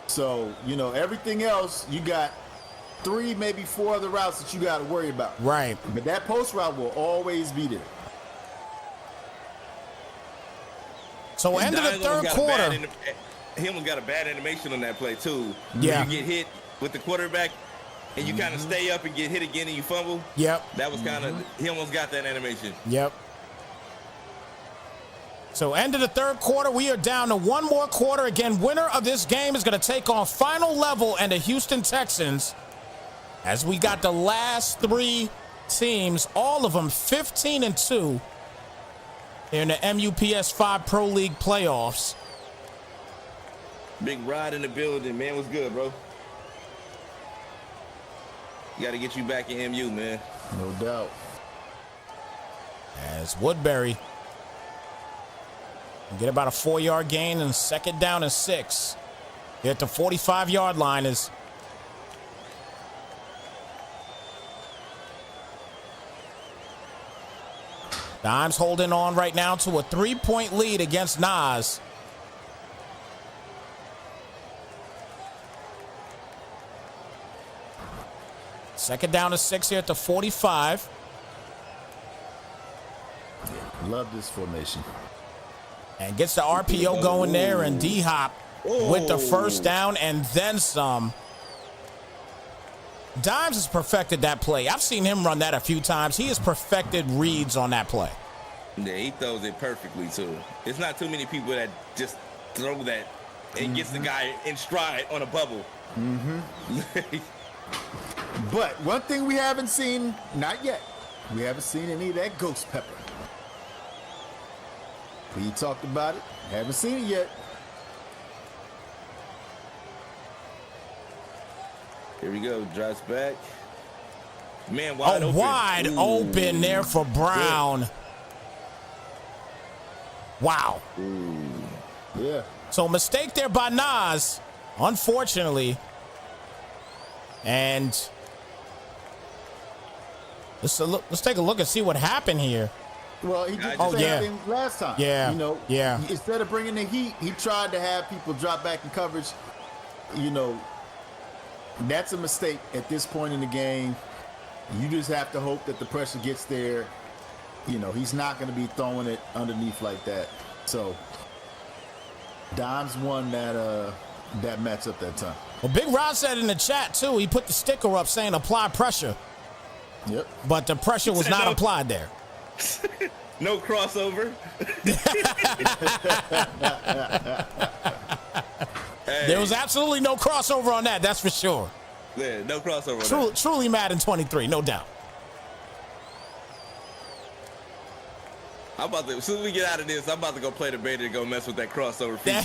So, everything else, you got 3, maybe 4 other routes that you got to worry about. Right. But that post route will always be there. So end of the third quarter. He almost got a bad animation on that play, too. Yeah. When you get hit with the quarterback and you kind of stay up and get hit again and you fumble. Yep. That was kind of, he almost got that animation. Yep. So end of the third quarter, we are down to one more quarter. Again, winner of this game is going to take on Final Level and the Houston Texans. As we got the last 3 teams, all of them 15-2 in the Ps5 Pro League playoffs. Big Rod in the building, man. What's good, bro? Got to get you back in MU, man. No doubt. As Woodbury get about a 4-yard gain and 2nd down and 6. Here at the 45-yard line is Dimes holding on right now to a 3-point lead against Nas. Second down to 6 here at the 45. Love this formation. And gets the RPO going there, and D-Hop with the first down and then some. Dimes has perfected that play. I've seen him run that a few times. He has perfected reads on that play. Yeah, he throws it perfectly, too. It's not too many people that just throw that and gets the guy in stride on a bubble. But one thing we haven't seen, not yet, we haven't seen any of that ghost pepper. We talked about it, haven't seen it yet. Here we go, drops back. Man, wide open. Wide open there for Brown. Good. Wow. Yeah. So mistake there by Nas, unfortunately. And let's take a look and see what happened here. Well, he did the same thing last time. Yeah. Instead of bringing the heat, he tried to have people drop back in coverage. That's a mistake at this point in the game. You just have to hope that the pressure gets there. He's not going to be throwing it underneath like that. So Dimes won that matchup that time. Well, Big Rod said in the chat, too, he put the sticker up saying apply pressure. Yep. But the pressure was not applied there. No crossover. There was absolutely no crossover on that, that's for sure. Yeah, no crossover on that. Truly Madden 23, no doubt. As soon as we get out of this, I'm about to go play the beta and go mess with that crossover feature.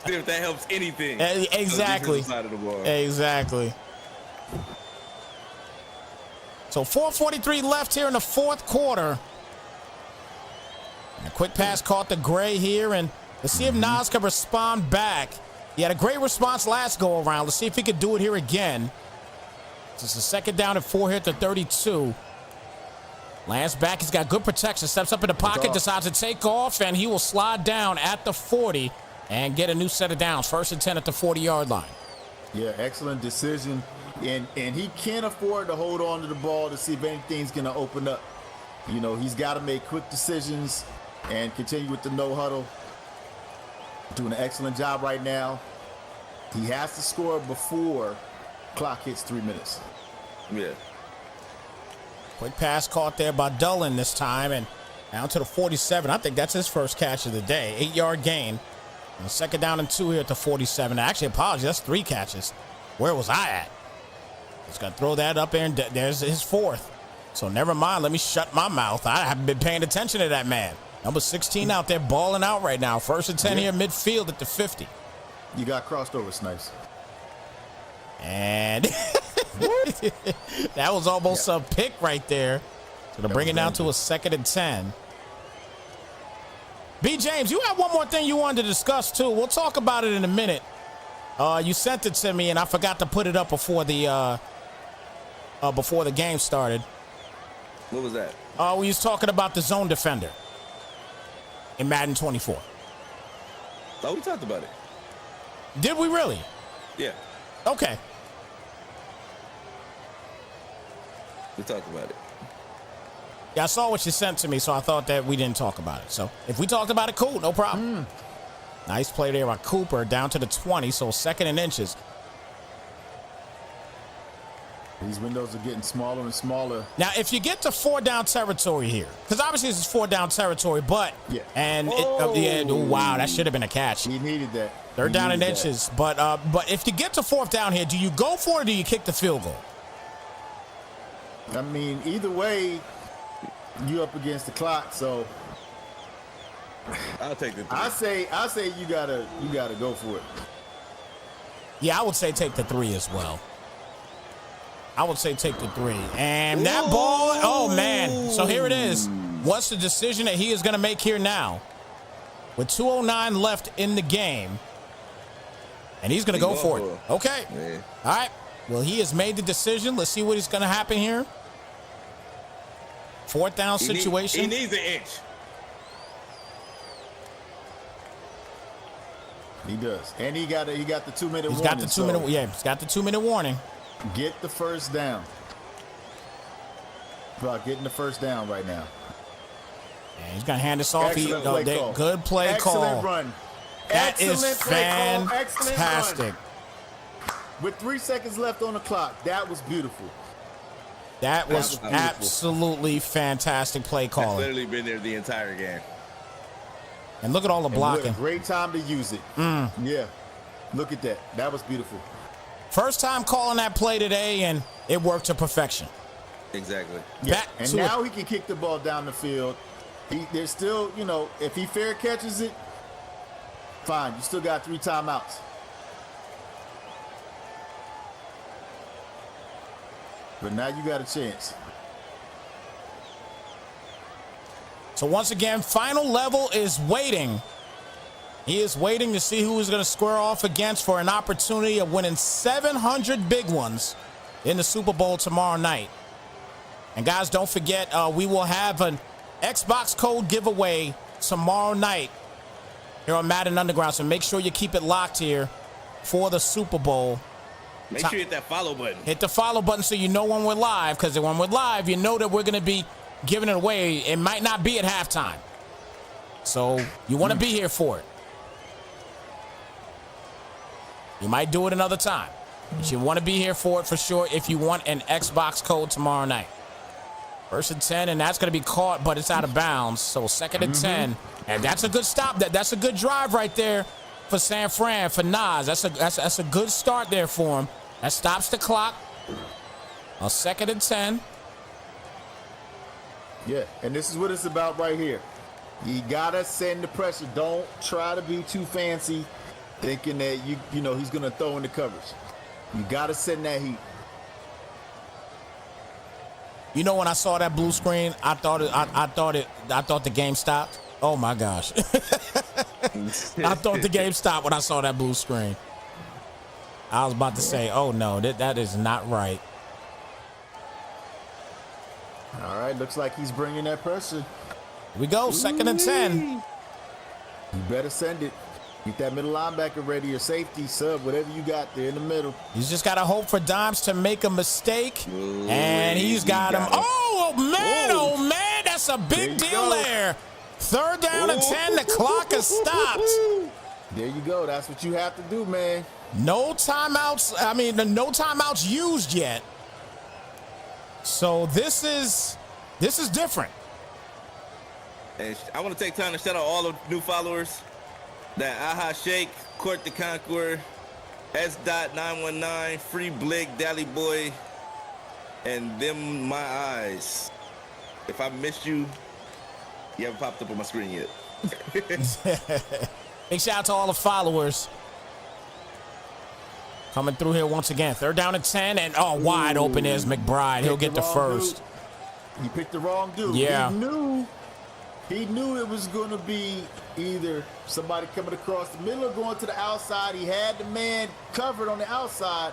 See if that helps anything. Exactly. Side of the ball. Exactly. So 4:43 left here in the fourth quarter. And a quick pass caught the Gray here, and let's see if Nas can respond back. He had a great response last go around. Let's see if he could do it here again. This is a second down and 4 here at the 32. Lance back. He's got good protection. Steps up in the pocket, decides to take off, and he will slide down at the 40 and get a new set of downs. 1st and 10 at the 40-yard line. Yeah, excellent decision. And he can't afford to hold on to the ball to see if anything's going to open up. You know, he's got to make quick decisions and continue with the no huddle. Doing an excellent job right now. He has to score before clock hits 3 minutes. Yeah. Quick pass caught there by Dullen this time, and down to the 47. I think that's his first catch of the day. 8-yard gain. And 2nd down and 2 here at the 47. Actually, apologies, that's 3 catches. Where was I at? He's going to throw that up there, and there's his 4th. So never mind, let me shut my mouth. I haven't been paying attention to that man. Number 16 out there balling out right now. 1st and 10 here midfield at the 50. You got crossed over, Snipes. And that was almost a pick right there. So to bring it down to a 2nd and 10. B. James, you have one more thing you wanted to discuss too. We'll talk about it in a minute. You sent it to me, and I forgot to put it up before the game started. What was that? We was talking about the zone defender in Madden 24. Oh, we talked about it. Did we really? Yeah, Okay. we talked about it. Yeah, I saw what you sent to me, so I thought that we didn't talk about it. So if we talked about it, cool, no problem. Nice play there by Cooper down to the 20, so 2nd and inches. These windows are getting smaller and smaller. Now, if you get to 4 down territory here, because obviously this is 4 down territory, but Yeah. and wow, that should have been a catch. He needed that. 3rd down and inches, but if you get to 4th down here, do you go for it or do you kick the field goal? I mean, either way, you up against the clock, so I'll take the 3. I say you gotta go for it. Yeah, I would say take the 3 as well. I would say take the 3. And that ball, oh man. So here it is. What's the decision that he is going to make here now? With 2:09 left in the game. And he's going to go for it. Okay. Yeah. All right. Well, he has made the decision. Let's see what is going to happen here. 4th down situation. He needs an inch. He does, and he got the 2-minute warning. He's got the 2-minute. Yeah, he's got the 2-minute warning. Get the first down. About getting the first down right now. And he's going to hand this off. Excellent play call. Good play Excellent call. run. That is Excellent play call. Excellent fantastic. run. With 3 seconds left on the clock, that was beautiful. That was absolutely fantastic play I've calling. literally been there the entire game. And look at all the blocking. Great time to use it. Yeah. Look at that. That was beautiful. First time calling that play today, and it worked to perfection. Exactly. Yeah. And now he can kick the ball down the field. There's still, if he fair catches it, fine. You still got 3 timeouts. But now you got a chance. So once again, final level is waiting. He is waiting to see who he's going to square off against for an opportunity of winning 700 big ones in the Super Bowl tomorrow night. And guys, don't forget, we will have an Xbox code giveaway tomorrow night here on Madden Underground. So make sure you keep it locked here for the Super Bowl. Make sure you hit that follow button. Hit the follow button so you know when we're live, because when we're live, you know that we're going to be giving it away. It might not be at halftime. So you want to be here for it. You might do it another time, but you want to be here for it for sure if you want an Xbox code tomorrow night. 1st and 10, and that's going to be caught, but it's out of bounds. So 2nd and 10, and that's a good stop. That's a good drive right there for San Fran, for Nas. That's a good start there for him. That stops the clock. A 2nd and 10. Yeah, and this is what it's about right here. You gotta send the pressure. Don't try to be too fancy, thinking that you know he's gonna throw in the coverage. You gotta send that heat. You know, when I saw that blue screen, I thought the game stopped. Oh my gosh. I thought the game stopped when I saw that blue screen. I was about to say, oh no, that is not right. All right, looks like he's bringing that pressure. Here we go, 2nd and 10. You better send it. Get that middle linebacker ready, or safety, sub, whatever you got there in the middle. He's just got to hope for Dimes to make a mistake. And he's got him. Oh, man, that's a big deal there. 3rd down and 10, the clock has stopped. There you go. That's what you have to do, man. No timeouts. I mean, no timeouts used yet. So this is different. And I want to take time to shout out all the new followers. That Aha Shake, Court the Conqueror, S.919, Free Blick, Dally Boy, and Them My Eyes. If I missed you, you haven't popped up on my screen yet. Big shout out to all the followers. Coming through here once again. 3rd down and 10, and wide open is McBride. He'll get the first. Dude. He picked the wrong dude. Yeah. He knew it was going to be either somebody coming across the middle or going to the outside. He had the man covered on the outside.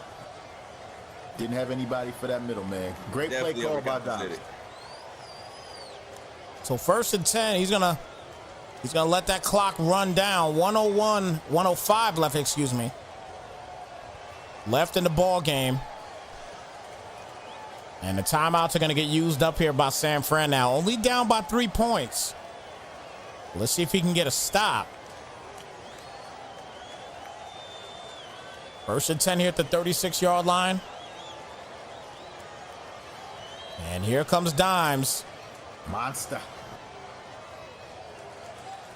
Didn't have anybody for that middle, man. Great play call by Dimes. So 1st and 10, he's gonna let that clock run down. 105 left, excuse me. Left in the ball game. And the timeouts are gonna get used up here by San Fran now. Only down by 3 points. Let's see if he can get a stop. 1st and 10 here at the 36-yard line. And here comes Dimes. Monster.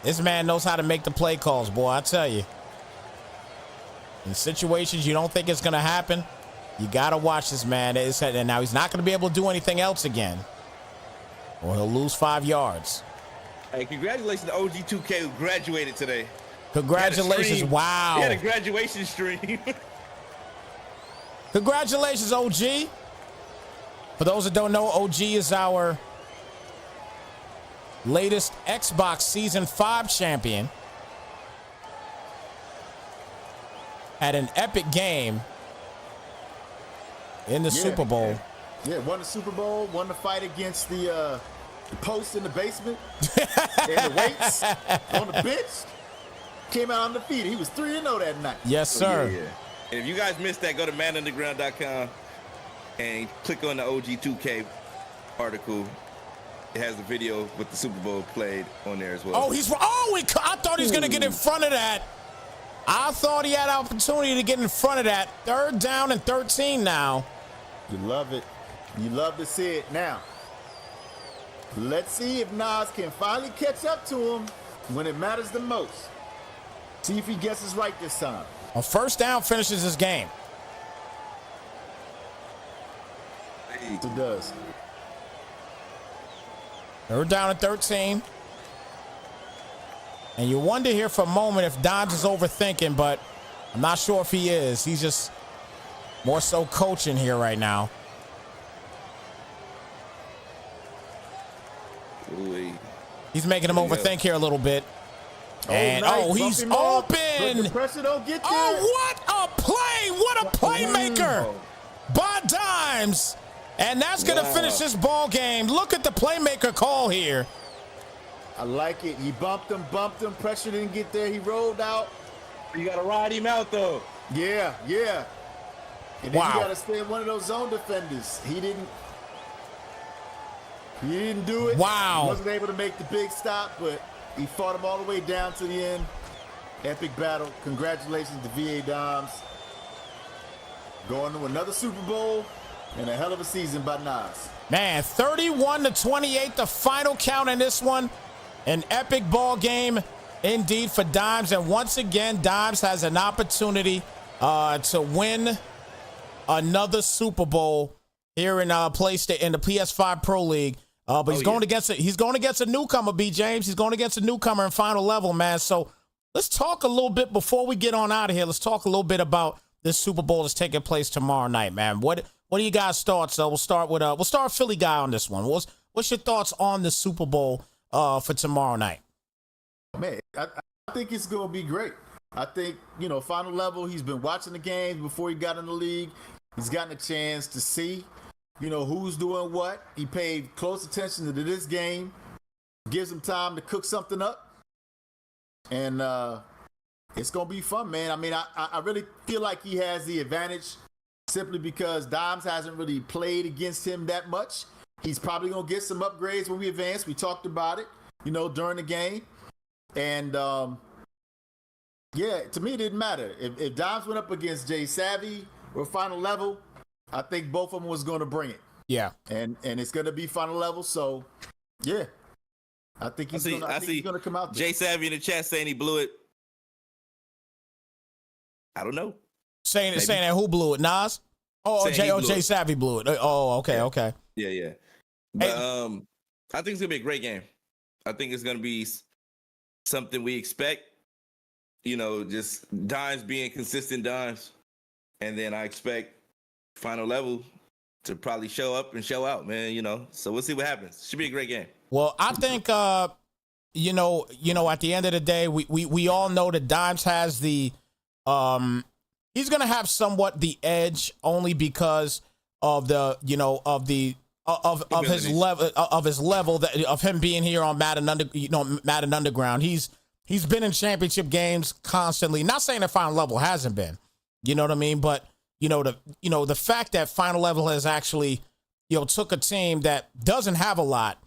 This man knows how to make the play calls, boy, I tell you. In situations you don't think it's going to happen, you got to watch this man. And now he's not going to be able to do anything else again, or he'll lose 5 yards. Hey, congratulations to OG2K who graduated today. Congratulations. Wow. He had a graduation stream. Congratulations, OG. For those that don't know, OG is our latest Xbox Season 5 champion. Had an epic game in the Super Bowl. Yeah, won the Super Bowl, won the fight against the post in the basement and the weights on the bench. Came out undefeated. He was 3-0 that night. Yes, sir. Yeah. And if you guys missed that, go to manunderground.com and click on the OG2K article. It has the video with the Super Bowl played on there as well. Oh, I thought he was going to get in front of that. I thought he had opportunity to get in front of that. 3rd down and 13 now. You love it. You love to see it. Now, let's see if Nas can finally catch up to him when it matters the most. See if he guesses right this time. On 1st down, finishes his game. It does. 3rd down and 13. And you wonder here for a moment if Dimes is overthinking, but I'm not sure if he is. He's just more so coaching here right now. Ooh-wee. He's making him overthink here a little bit. And nice. He's Bump him up. But open. the pressure don't get there. Oh, what a play! What a playmaker by Dimes. And that's going to finish this ball game. Look at the playmaker call here. I like it. He bumped him. Pressure didn't get there. He rolled out. You got to ride him out, though. Yeah. And then you got to stay one of those zone defenders. He didn't do it. Wow. He wasn't able to make the big stop, but he fought him all the way down to the end. Epic battle. Congratulations to V.A. Dimes. Going to another Super Bowl and a hell of a season by Nas. Man, 31-28, the final count in this one. An epic ball game indeed for Dimes. And once again, Dimes has an opportunity to win another Super Bowl here in in the Ps5 Pro League. But he's going against a newcomer, B. James. He's going against a newcomer in final level, man. So let's talk a little bit before we get on out of here. Let's talk a little bit about this Super Bowl that's taking place tomorrow night, man. What are you guys' thoughts? We'll start with Philly guy on this one. What's your thoughts on the Super Bowl for tomorrow night? Man, I think it's going to be great. I think, final level, he's been watching the games before he got in the league. He's gotten a chance to see, who's doing what. He paid close attention to this game, gives him time to cook something up. And it's going to be fun, man. I mean, I really feel like he has the advantage simply because Dimes hasn't really played against him that much. He's probably going to get some upgrades when we advance. We talked about it, during the game. And, yeah, to me, it didn't matter. If Dimes went up against Jay Savvy or final level, I think both of them was going to bring it. Yeah. And it's going to be final level. So, yeah. I think he's going to come out there. Jay Savvy in the chat saying he blew it. I don't know. Saying that who blew it? Nas? Jay Savvy blew it. Oh, okay, yeah. Okay. Yeah. But I think it's gonna be a great game. I think it's gonna be something we expect. Just Dimes being consistent Dimes, and then I expect final level to probably show up and show out, man. So we'll see what happens. Should be a great game. Well, I think at the end of the day, we all know that Dimes has the he's gonna have somewhat the edge only because of the of his level of him being here on Madden Underground. He's been in championship games constantly. Not saying that final level hasn't been, you know what I mean? But the fact that final level has actually took a team that doesn't have a lot,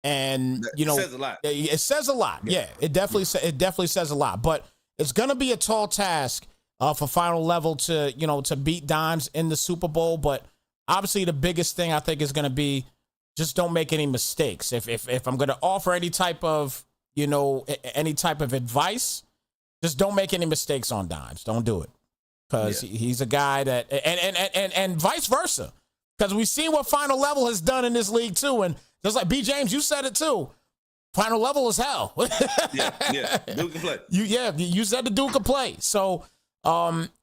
and it says a lot. It says a lot. Yeah, it definitely says a lot. But it's gonna be a tall task for final level to beat Dimes in the Super Bowl. But obviously, the biggest thing I think is going to be just don't make any mistakes. If I'm going to offer any type of advice, just don't make any mistakes on Dimes. Don't do it, because he's a guy that and vice versa, because we've seen what final level has done in this league too. And just like B. James, you said it too. Final level is hell. yeah. Dude can play. You said the dude can play. So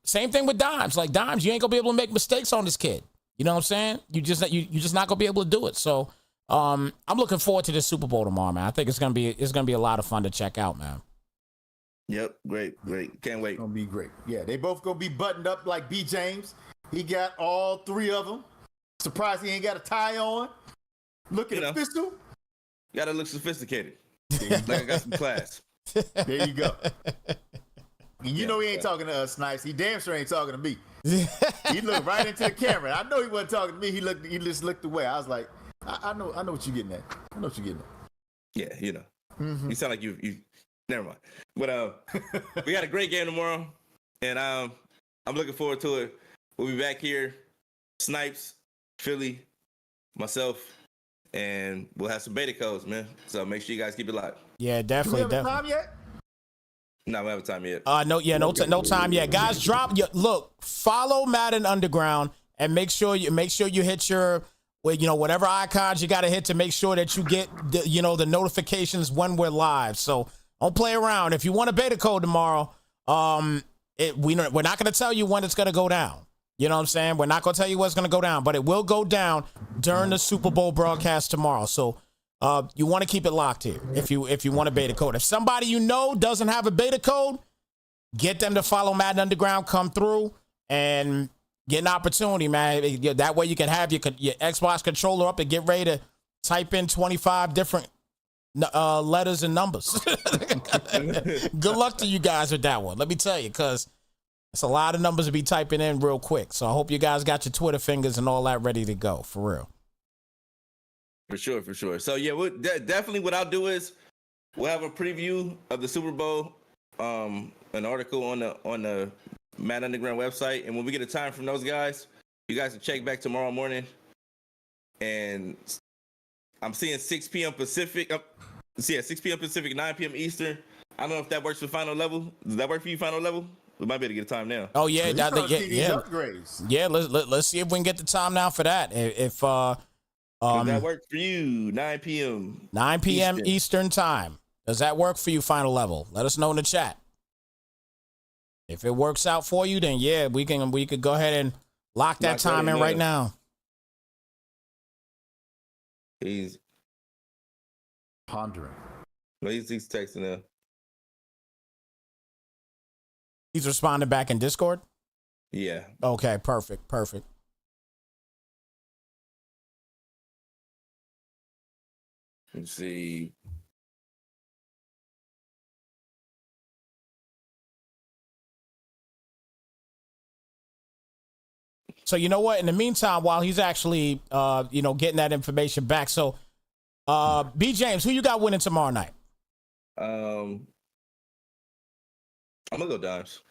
same thing with Dimes. Like Dimes, you ain't gonna be able to make mistakes on this kid. You know what I'm saying? You just not gonna be able to do it. So I'm looking forward to this Super Bowl tomorrow, man. I think it's gonna be a lot of fun to check out, man. Yep, great. Can't wait. It's gonna be great. Yeah, they both gonna be buttoned up like B. James. He got all three of them. Surprised he ain't got a tie on. Looking official. Gotta look sophisticated. Like I got some class. There you go. He ain't talking to us, Snipes. He damn sure ain't talking to me. He looked right into the camera. I know he wasn't talking to me. He just looked away. I was like, I know what you're getting at. I know what you're getting at. Yeah, You sound like you never mind. But we got a great game tomorrow, and I'm looking forward to it. We'll be back here, Snipes, Philly, myself, and we'll have some beta codes, man. So make sure you guys keep it locked. Yeah, definitely. Do we have time yet? No, we haven't time yet. No time yet. Guys, follow Madden Underground and make sure you hit your whatever icons you got to hit to make sure that you get the notifications when we're live. So don't play around. If you want a beta code tomorrow, we're not going to tell you when it's going to go down. You know what I'm saying? We're not going to tell you what's going to go down, but it will go down during the Super Bowl broadcast tomorrow. So you want to keep it locked here if you want a beta code. If somebody doesn't have a beta code, get them to follow Madden Underground, come through, and get an opportunity, man. That way you can have your Xbox controller up and get ready to type in 25 different letters and numbers. Good luck to you guys with that one. Let me tell you, because it's a lot of numbers to be typing in real quick. So I hope you guys got your Twitter fingers and all that ready to go, for real. For sure. So yeah, definitely what I'll do is we'll have a preview of the Super Bowl, an article on the Madden Underground website, and when we get a time from those guys, you guys can check back tomorrow morning. And I'm seeing 6 p.m. Pacific. 6 p.m. Pacific, 9 p.m. Eastern. I don't know if that works for final level. Does that work for you, final level? We might be able to get a time now. Oh yeah, upgrades. Yeah. Let's see if we can get the time now for that. If Does that work for you? 9 p.m. 9 p.m. Eastern time. Does that work for you, Final Level? Let us know in the chat. If it works out for you, then yeah, we could go ahead and lock that time in right now. He's pondering. No, he's texting now. He's responding back in Discord? Yeah. Okay, perfect. Let's see. So you know what? In the meantime, while he's actually getting that information back, so B James, who you got winning tomorrow night? I'm gonna go Dimes.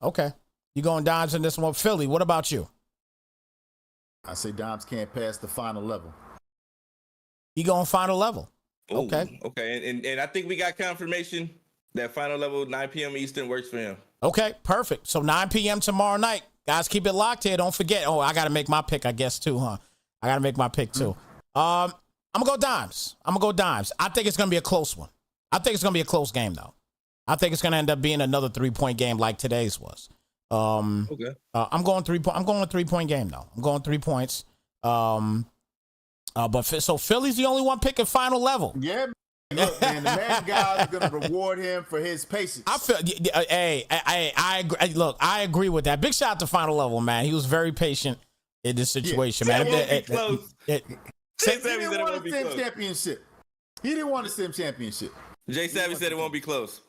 Okay. You going Dimes in this one? Philly, what about you? I say Dimes can't pass the Final Level. He going Final Level. Ooh, okay. Okay. And I think we got confirmation that Final Level 9 p.m. Eastern works for him. Okay, perfect. So 9 p.m. tomorrow night. Guys, keep it locked here. Don't forget. Oh, I got to make my pick, I guess, too, huh? I got to make my pick, too. I'm going to go Dimes. I think it's going to be a close one. I think it's going to be a close game, though. I think it's going to end up being another 3-point game like today's was. Okay. I'm going 3 point. I'm going a 3-point game, though. I'm going 3 points. So Philly's the only one picking Final Level. Yeah. Look, man, the man guy is going to reward him for his patience. I feel. I agree. Look, I agree with that. Big shout out to Final Level, man. He was very patient in this situation, man. He didn't want a Sim championship. He didn't want a Sim championship. Jay Savvy said it won't be close.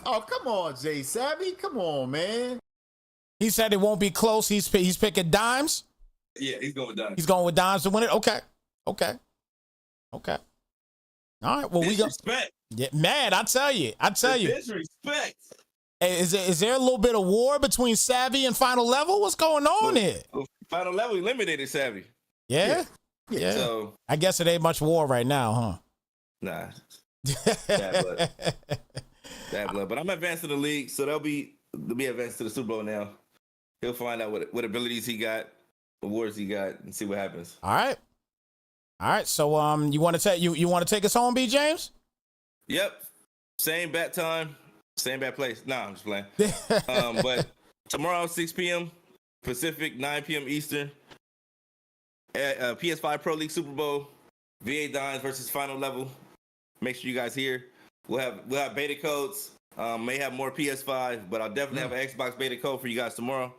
Oh, come on, Jay Savvy. Come on, man. He said it won't be close. He's picking Dimes. Yeah, he's going with Dimes. He's going with Dimes to win it. Okay. All right. Well, disrespect. Yeah, man. I tell you. Disrespect. Hey, is there a little bit of war between Savvy and Final Level? What's going on here? Final Level eliminated Savvy. Yeah. So I guess it ain't much war right now, huh? Nah. Bad blood. But I'm advanced to the league, so they'll be advanced to the Super Bowl now. He'll find out what abilities he got, awards he got, and see what happens. All right. So you want to take us home, B James? Yep. Same bat time, same bat place. Nah, I'm just playing. But tomorrow 6 p.m. Pacific, 9 p.m. Eastern. Ps5 Pro League Super Bowl, VA Dimes versus Final Level. Make sure you guys here. We'll have beta codes. May have more PS5, but I'll definitely have an Xbox beta code for you guys tomorrow.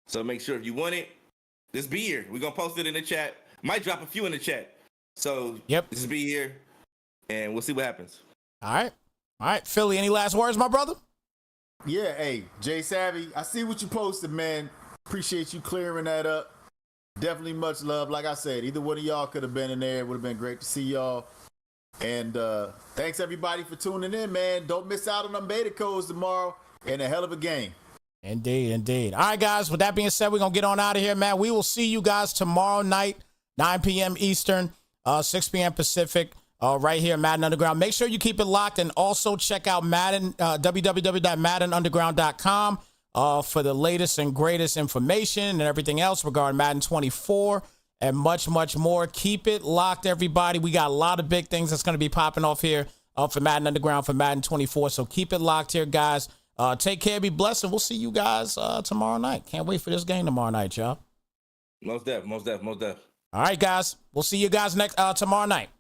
So make sure if you want it, just be here. We're gonna post it in the chat. Might drop a few in the chat. So just be here, and we'll see what happens. All right, Philly. Any last words, my brother? Yeah, hey, Jay Savvy, I see what you posted, man. Appreciate you clearing that up. Definitely much love. Like I said, either one of y'all could have been in there. It would have been great to see y'all. And thanks everybody for tuning in, man. Don't miss out on them beta codes tomorrow. And a hell of a game. Indeed. All right, guys. With that being said, we're gonna get on out of here, man. We will see you guys tomorrow night, 9 p.m. Eastern, 6 p.m. Pacific, right here, Madden Underground. Make sure you keep it locked, and also check out Madden, www.maddenunderground.com for the latest and greatest information and everything else regarding Madden 24 and much more. Keep it locked, everybody. We got a lot of big things that's going to be popping off here for Madden Underground, for Madden 24. So keep it locked here, guys. Take care, be blessed, and we'll see you guys tomorrow night. Can't wait for this game tomorrow night, y'all. Most def. All right, guys. We'll see you guys tomorrow night.